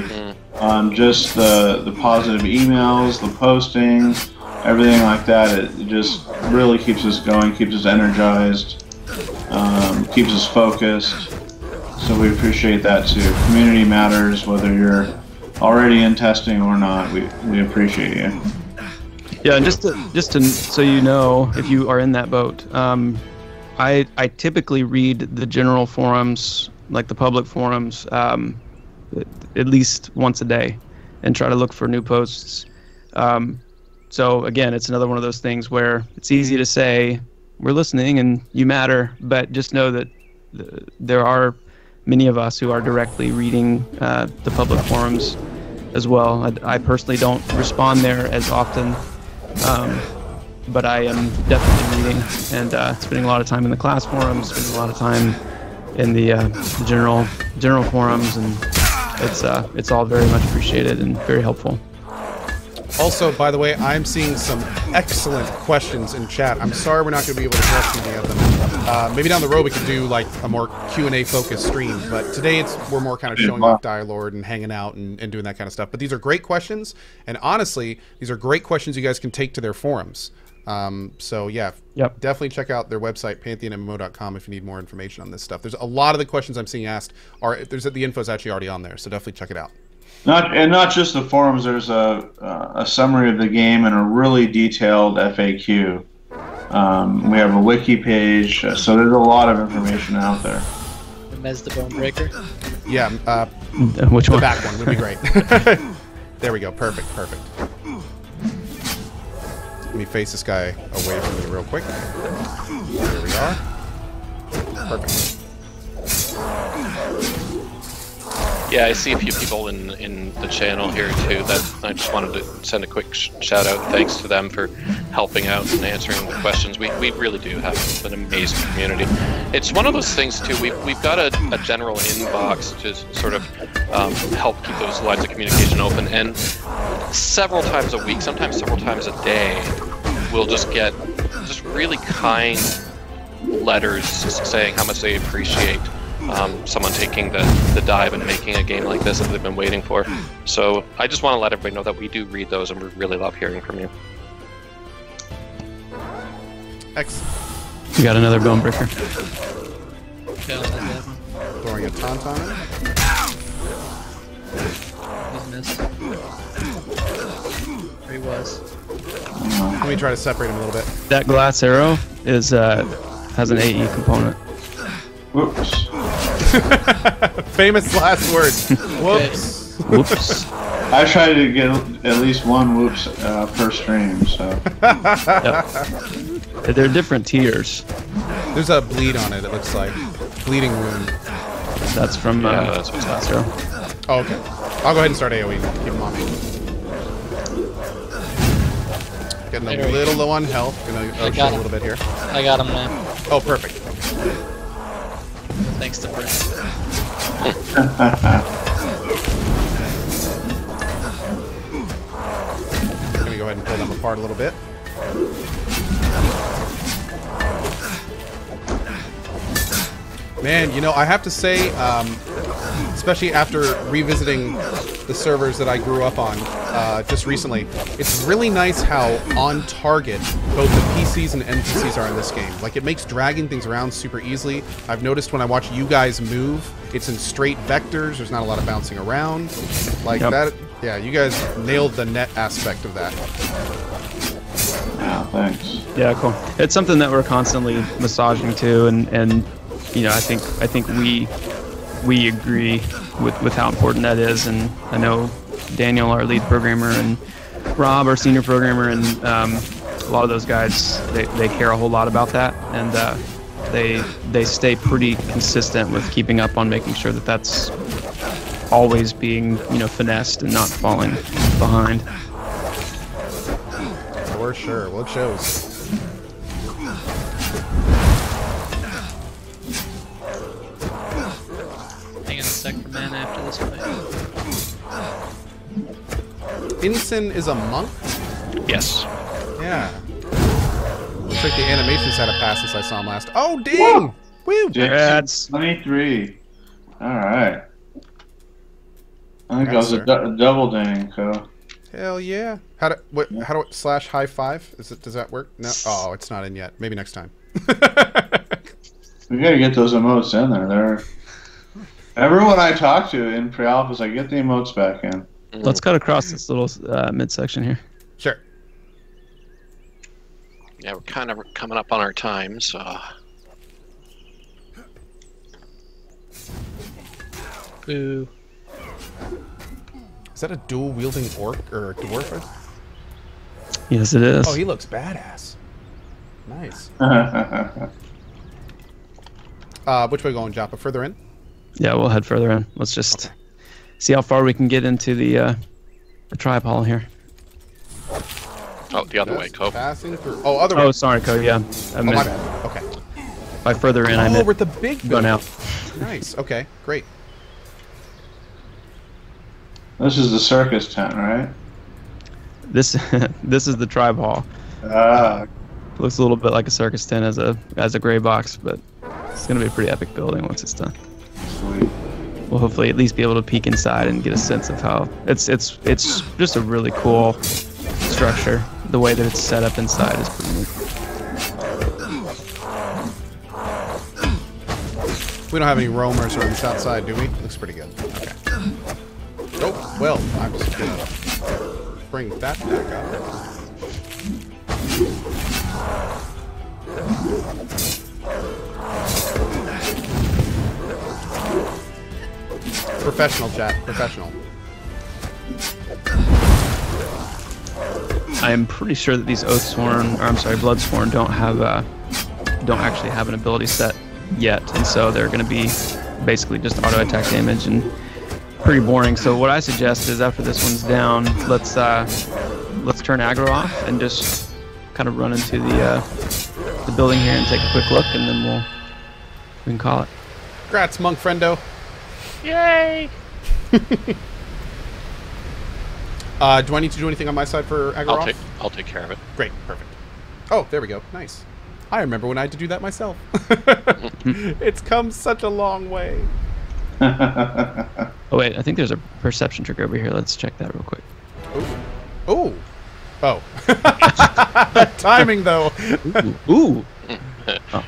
Just the positive emails, the postings, everything like that. It just really keeps us going, keeps us energized, keeps us focused. So we appreciate that too. Community matters, whether you're already in testing or not. We appreciate you. Yeah, and just to so you know, if you are in that boat, I typically read the general forums, like the public forums, at least once a day, and try to look for new posts. So again, it's another one of those things where it's easy to say we're listening and you matter, but just know that there are many of us who are directly reading the public forums as well. I personally don't respond there as often, but I am definitely reading and spending a lot of time in the class forums, spending a lot of time in the general forums, and it's all very much appreciated and very helpful. Also, by the way, I'm seeing some excellent questions in chat. I'm sorry we're not going to be able to address any of them. Maybe down the road we can do like a more Q&A focused stream, but today we're more kind of showing off Direlord and hanging out and doing that kind of stuff. But these are great questions, and honestly, these are great questions you guys can take to their forums. So yeah, definitely check out their website, pantheonmmo.com, if you need more information on this stuff. There's a lot of the questions I'm seeing asked the info is actually already on there, so definitely check it out. Not just the forums. There's a summary of the game and a really detailed FAQ. We have a wiki page, so there's a lot of information out there. Mez the Bonebreaker? Yeah, which one? The back one would be great. There we go. Perfect. Let me face this guy away from me real quick. There we are. Perfect. Yeah, I see a few people in the channel here too that I just wanted to send a quick shout out and thanks to them for helping out and answering the questions. We really do have an amazing community. It's one of those things too, we've got a general inbox to sort of help keep those lines of communication open, and several times a week, sometimes several times a day, we'll just get really kind letters saying how much they appreciate someone taking the dive and making a game like this that they've been waiting for. So I just want to let everybody know that we do read those and we really love hearing from you. Excellent. You got another Bonebreaker. Okay, I'll take that one. Throwing a taunt on him. He's missed. There he was. Let me try to separate him a little bit. That glass arrow is has an AE component. Whoops. Famous last words. Whoops. Whoops. I try to get at least one whoops per stream, so. Yep. They're different tiers. There's a bleed on it, it looks like. Bleeding wound. That's from that's what's glass arrow. Oh, okay. I'll go ahead and start AoE. Keep him on me. Getting a little low on health. Gonna shit a little bit here. I got him now. Oh, perfect. Thanks to Brent. Gonna go ahead and pull them apart a little bit. Man, you know, I have to say, especially after revisiting the servers that I grew up on just recently, it's really nice how on target both the PCs and NPCs are in this game. Like, it makes dragging things around super easily. I've noticed when I watch you guys move, it's in straight vectors. There's not a lot of bouncing around. Like that. Yeah, you guys nailed the net aspect of that. Yeah, thanks. Yeah, cool. It's something that we're constantly massaging to, and you know, I think we agree with how important that is, and I know Daniel, our lead programmer, and Rob, our senior programmer, and a lot of those guys, they care a whole lot about that, and they stay pretty consistent with keeping up on making sure that that's always being, you know, finessed and not falling behind. For sure. Well, it shows. Hang on a sec for mana after this fight. Ensign is a monk? Yes. Yeah. Looks like the animations had a pass since I saw him last. Oh, dang! Woo! That's 23. Alright. I think that was Yes, a double dang, so. Hell yeah! How do slash high five? Does that work? No. Oh, it's not in yet. Maybe next time. We gotta get those emotes in there. Everyone I talk to in pre-alpha is like, get the emotes back in. Let's cut across this little midsection here. Sure. Yeah, we're kind of coming up on our time, so. Boo. Is that a dual wielding orc or dwarf? Yes, it is. Oh, he looks badass. Nice. Which way going, Joppa? Further in? Yeah, we'll head further in. Let's just see how far we can get into the tribe hall here. Oh, the other way, Cope. Passing through. Oh, other way. Oh, sorry, Co. Yeah, Oh, my bad. Okay. by further in, I Oh, meant we're at the big going building. out. Nice. Okay. Great. This is the circus tent, right? This this is the tribe hall. Ah, Looks a little bit like a circus tent as a gray box, but it's gonna be a pretty epic building once it's done. sweet. We'll hopefully at least be able to peek inside and get a sense of how it's just a really cool structure. The way that it's set up inside is pretty neat. We don't have any roamers or this outside, do we? Looks pretty good. Okay. Oh, well, I'm just gonna bring that back up. Professional, chat. Professional. I am pretty sure that these Bloodsworn don't actually have an ability set yet, and so they're going to be basically just auto attack damage and pretty boring. So what I suggest is after this one's down, let's turn aggro off and just kind of run into the building here and take a quick look, and then we can call it. Congrats, monk friendo. Yay! Do I need to do anything on my side for aggro off? I'll take care of it. Great, perfect. Oh, there we go. Nice. I remember when I had to do that myself. It's come such a long way. Oh wait, I think there's a perception trick over here. Let's check that real quick. Oh. Oh. Timing though. Ooh. Oh.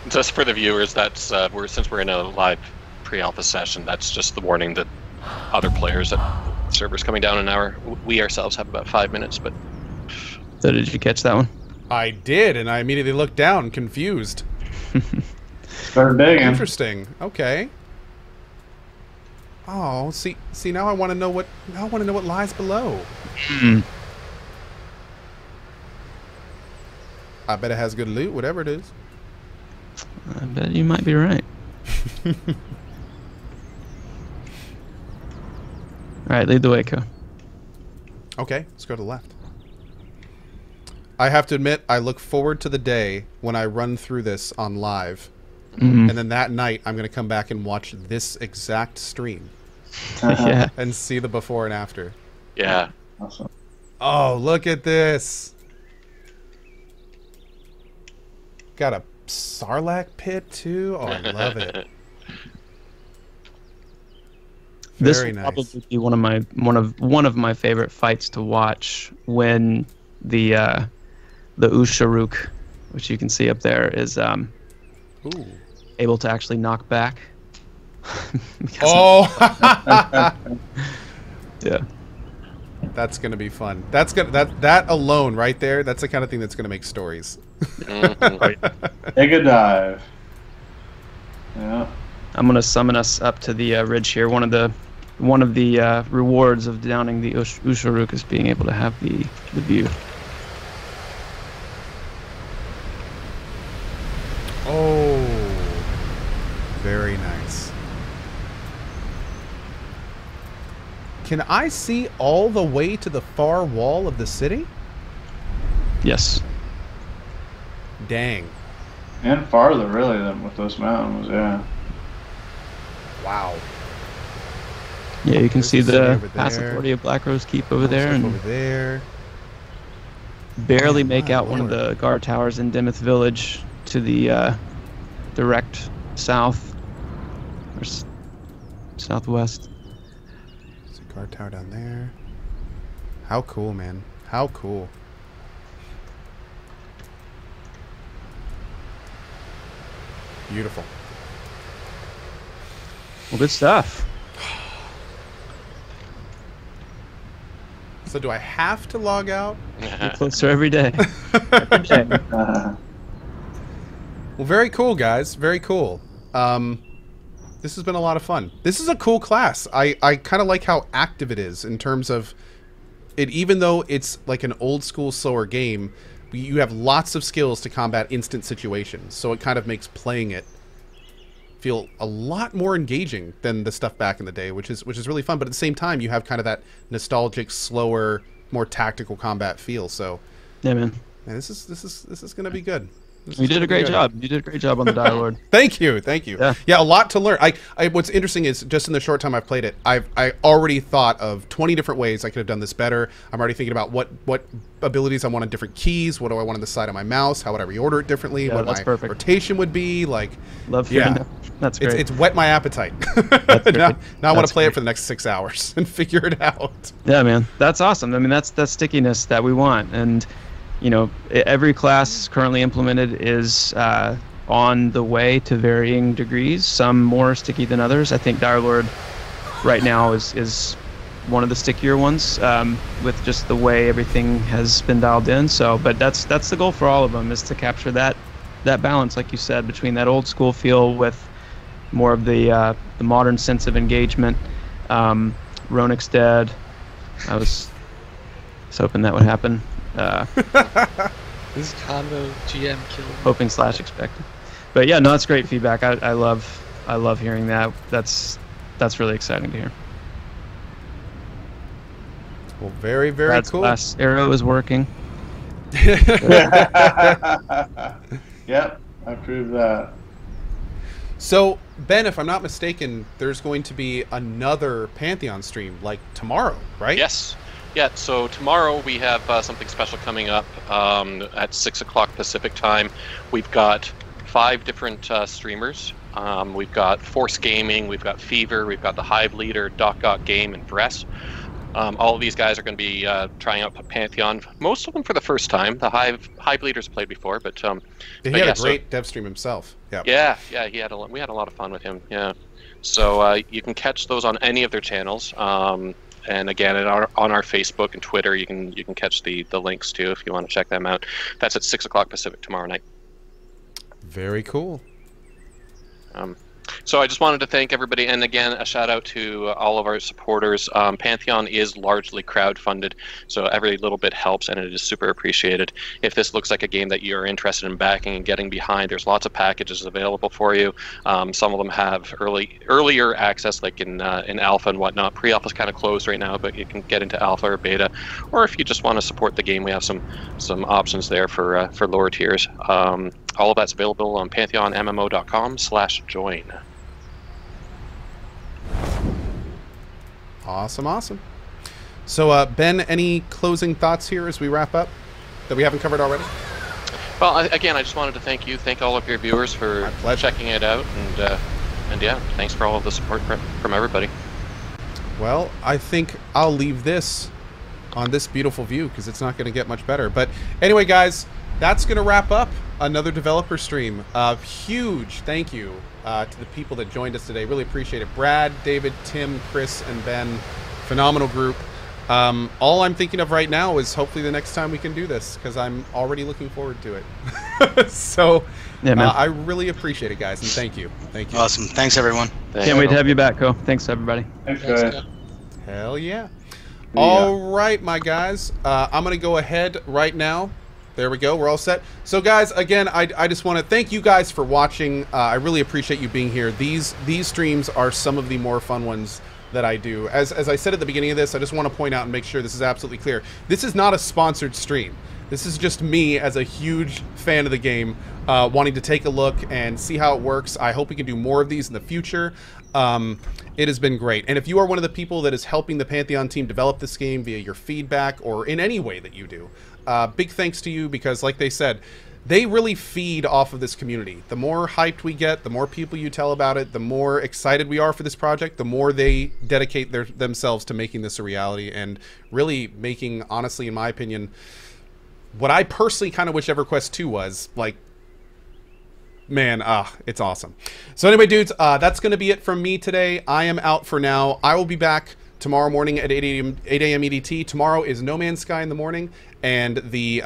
Just for the viewers, that's since we're in a live pre-alpha session, that's just the warning that other players at servers coming down an hour. We ourselves have about 5 minutes, but. So did you catch that one? I did, and I immediately looked down, confused. Start digging. Interesting. Okay. Oh, see. Now I want to know what. Now I want to know what lies below. I bet it has good loot, whatever it is. I bet you might be right. All right, lead the way, Co. Okay, let's go to the left. I have to admit, I look forward to the day when I run through this on live. And then that night, I'm going to come back and watch this exact stream. Yeah. And see the before and after. Yeah. Awesome. Oh, look at this. Got a Sarlacc pit, too. Oh, I love it. This Very will nice. probably be one of my favorite fights to watch when the Usharuk, which you can see up there, is Ooh. able to actually knock back. Oh, yeah. That's gonna be fun. That alone right there. That's the kind of thing that's gonna make stories. Take a dive. Yeah. I'm gonna summon us up to the ridge here. One of the rewards of downing the Usharuk is being able to have the view. Oh, very nice. Can I see all the way to the far wall of the city? Yes. Dang. And farther, really, than with those mountains, yeah. Wow. Yeah, you can There's see the city the over pass there. authority of Black Rose Keep over there, and Over there. barely Oh, make my out one of lord. the guard towers in Dimmoth Village to the direct south or southwest. There's a guard tower down there. How cool, man. How cool. Beautiful. Well, good stuff. So do I have to log out? Get closer every day. Every day. Uh, Well, very cool, guys. Very cool. This has been a lot of fun. This is a cool class. I kind of like how active it is in terms of it. Even though it's like an old school slower game, you have lots of skills to combat instant situations. So it kind of makes playing it feel a lot more engaging than the stuff back in the day, which is really fun. But at the same time, you have kind of that nostalgic, slower, more tactical combat feel. So, Yeah, man. man, this is going to be good. You did a great job. You did a great job on the Direlord. Thank you. Yeah, a lot to learn. What's interesting is just in the short time I've played it, I already thought of 20 different ways I could have done this better. I'm already thinking about what abilities I want on different keys. What do I want on the side of my mouse? How would I reorder it differently? Yeah, what that's my perfect. rotation would be like. Love hearing that. That's great. It's whet my appetite. That's great. now I want That's to play it great. for the next 6 hours and figure it out. Yeah, man. That's awesome. I mean, that's that stickiness that we want. And, you know, every class currently implemented is on the way to varying degrees, some more sticky than others. I think Direlord right now is one of the stickier ones with just the way everything has been dialed in. So, but that's the goal for all of them, is to capture that balance, like you said, between that old school feel with more of the modern sense of engagement. Ronik's dead. I was hoping that would happen. This combo GM killed me. Hoping / expecting. But yeah, no, that's great feedback. I love hearing that. That's really exciting to hear. Well, very, very Brad's cool. last arrow is working. Yep, I proved that. So, Ben, if I'm not mistaken, there's going to be another Pantheon stream, like tomorrow, right? Yes. Yeah, so tomorrow we have something special coming up at 6 o'clock Pacific time. We've got 5 different streamers. We've got Force Gaming, we've got Fever, we've got the Hive Leader, Doc Game, and Vress. All of these guys are going to be trying out Pantheon. Most of them for the first time. The Hive Leader's played before, but he had a great dev stream himself. Yeah, we had a lot of fun with him. Yeah, so you can catch those on any of their channels. And again, on our Facebook and Twitter, you can catch the links too if you want to check them out. That's at 6 o'clock Pacific tomorrow night. Very cool. So I just wanted to thank everybody, and again, a shout out to all of our supporters. Pantheon is largely crowdfunded, so every little bit helps, and it is super appreciated. If this looks like a game that you're interested in backing and getting behind, there's lots of packages available for you. Some of them have earlier access, like in alpha and whatnot. Pre-alpha is kind of closed right now, but you can get into alpha or beta. Or if you just want to support the game, we have some options there for lower tiers. All of that's available on pantheonmmo.com/join. Awesome. So, Ben, any closing thoughts here as we wrap up that we haven't covered already? Well, again, I just wanted to thank all of your viewers for checking it out, and yeah, thanks for all of the support from everybody. Well, I think I'll leave this on this beautiful view because it's not going to get much better. But anyway, guys, that's going to wrap up another developer stream. Huge thank you to the people that joined us today. Really appreciate it. Brad, David, Tim, Chris, and Ben. Phenomenal group. All I'm thinking of right now is hopefully the next time we can do this because I'm already looking forward to it. So yeah, man. I really appreciate it, guys, and thank you. Thank you. Awesome. Thanks, everyone. Can't wait to have you back, Co. Thanks, everybody. Thanks, guys. Hell yeah. All right, my guys. I'm going to go ahead right now. There we go. We're all set. So, guys, again, I just want to thank you guys for watching. I really appreciate you being here. These streams are some of the more fun ones that I do. As I said at the beginning of this, I just want to point out and make sure this is absolutely clear. This is not a sponsored stream. This is just me as a huge fan of the game, wanting to take a look and see how it works. I hope we can do more of these in the future. It has been great. And if you are one of the people that is helping the Pantheon team develop this game via your feedback or in any way that you do, big thanks to you because, like they said, they really feed off of this community. The more hyped we get, the more people you tell about it, the more excited we are for this project, the more they dedicate themselves to making this a reality and really making, honestly, in my opinion, what I personally kind of wish EverQuest 2 was. Like, man, it's awesome. So anyway, dudes, that's going to be it from me today. I am out for now. I will be back tomorrow morning at 8 a.m. EDT. Tomorrow is No Man's Sky in the morning and the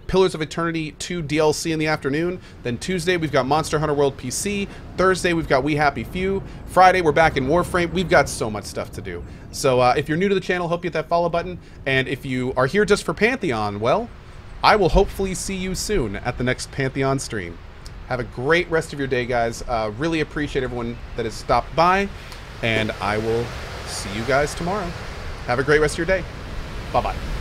Pillars of Eternity 2 DLC in the afternoon. Then Tuesday, we've got Monster Hunter World PC. Thursday, we've got We Happy Few. Friday, we're back in Warframe. We've got so much stuff to do. So if you're new to the channel, hope you hit that follow button. And if you are here just for Pantheon, well, I will hopefully see you soon at the next Pantheon stream. Have a great rest of your day, guys. Really appreciate everyone that has stopped by. And I will see you guys tomorrow. Have a great rest of your day. Bye-bye.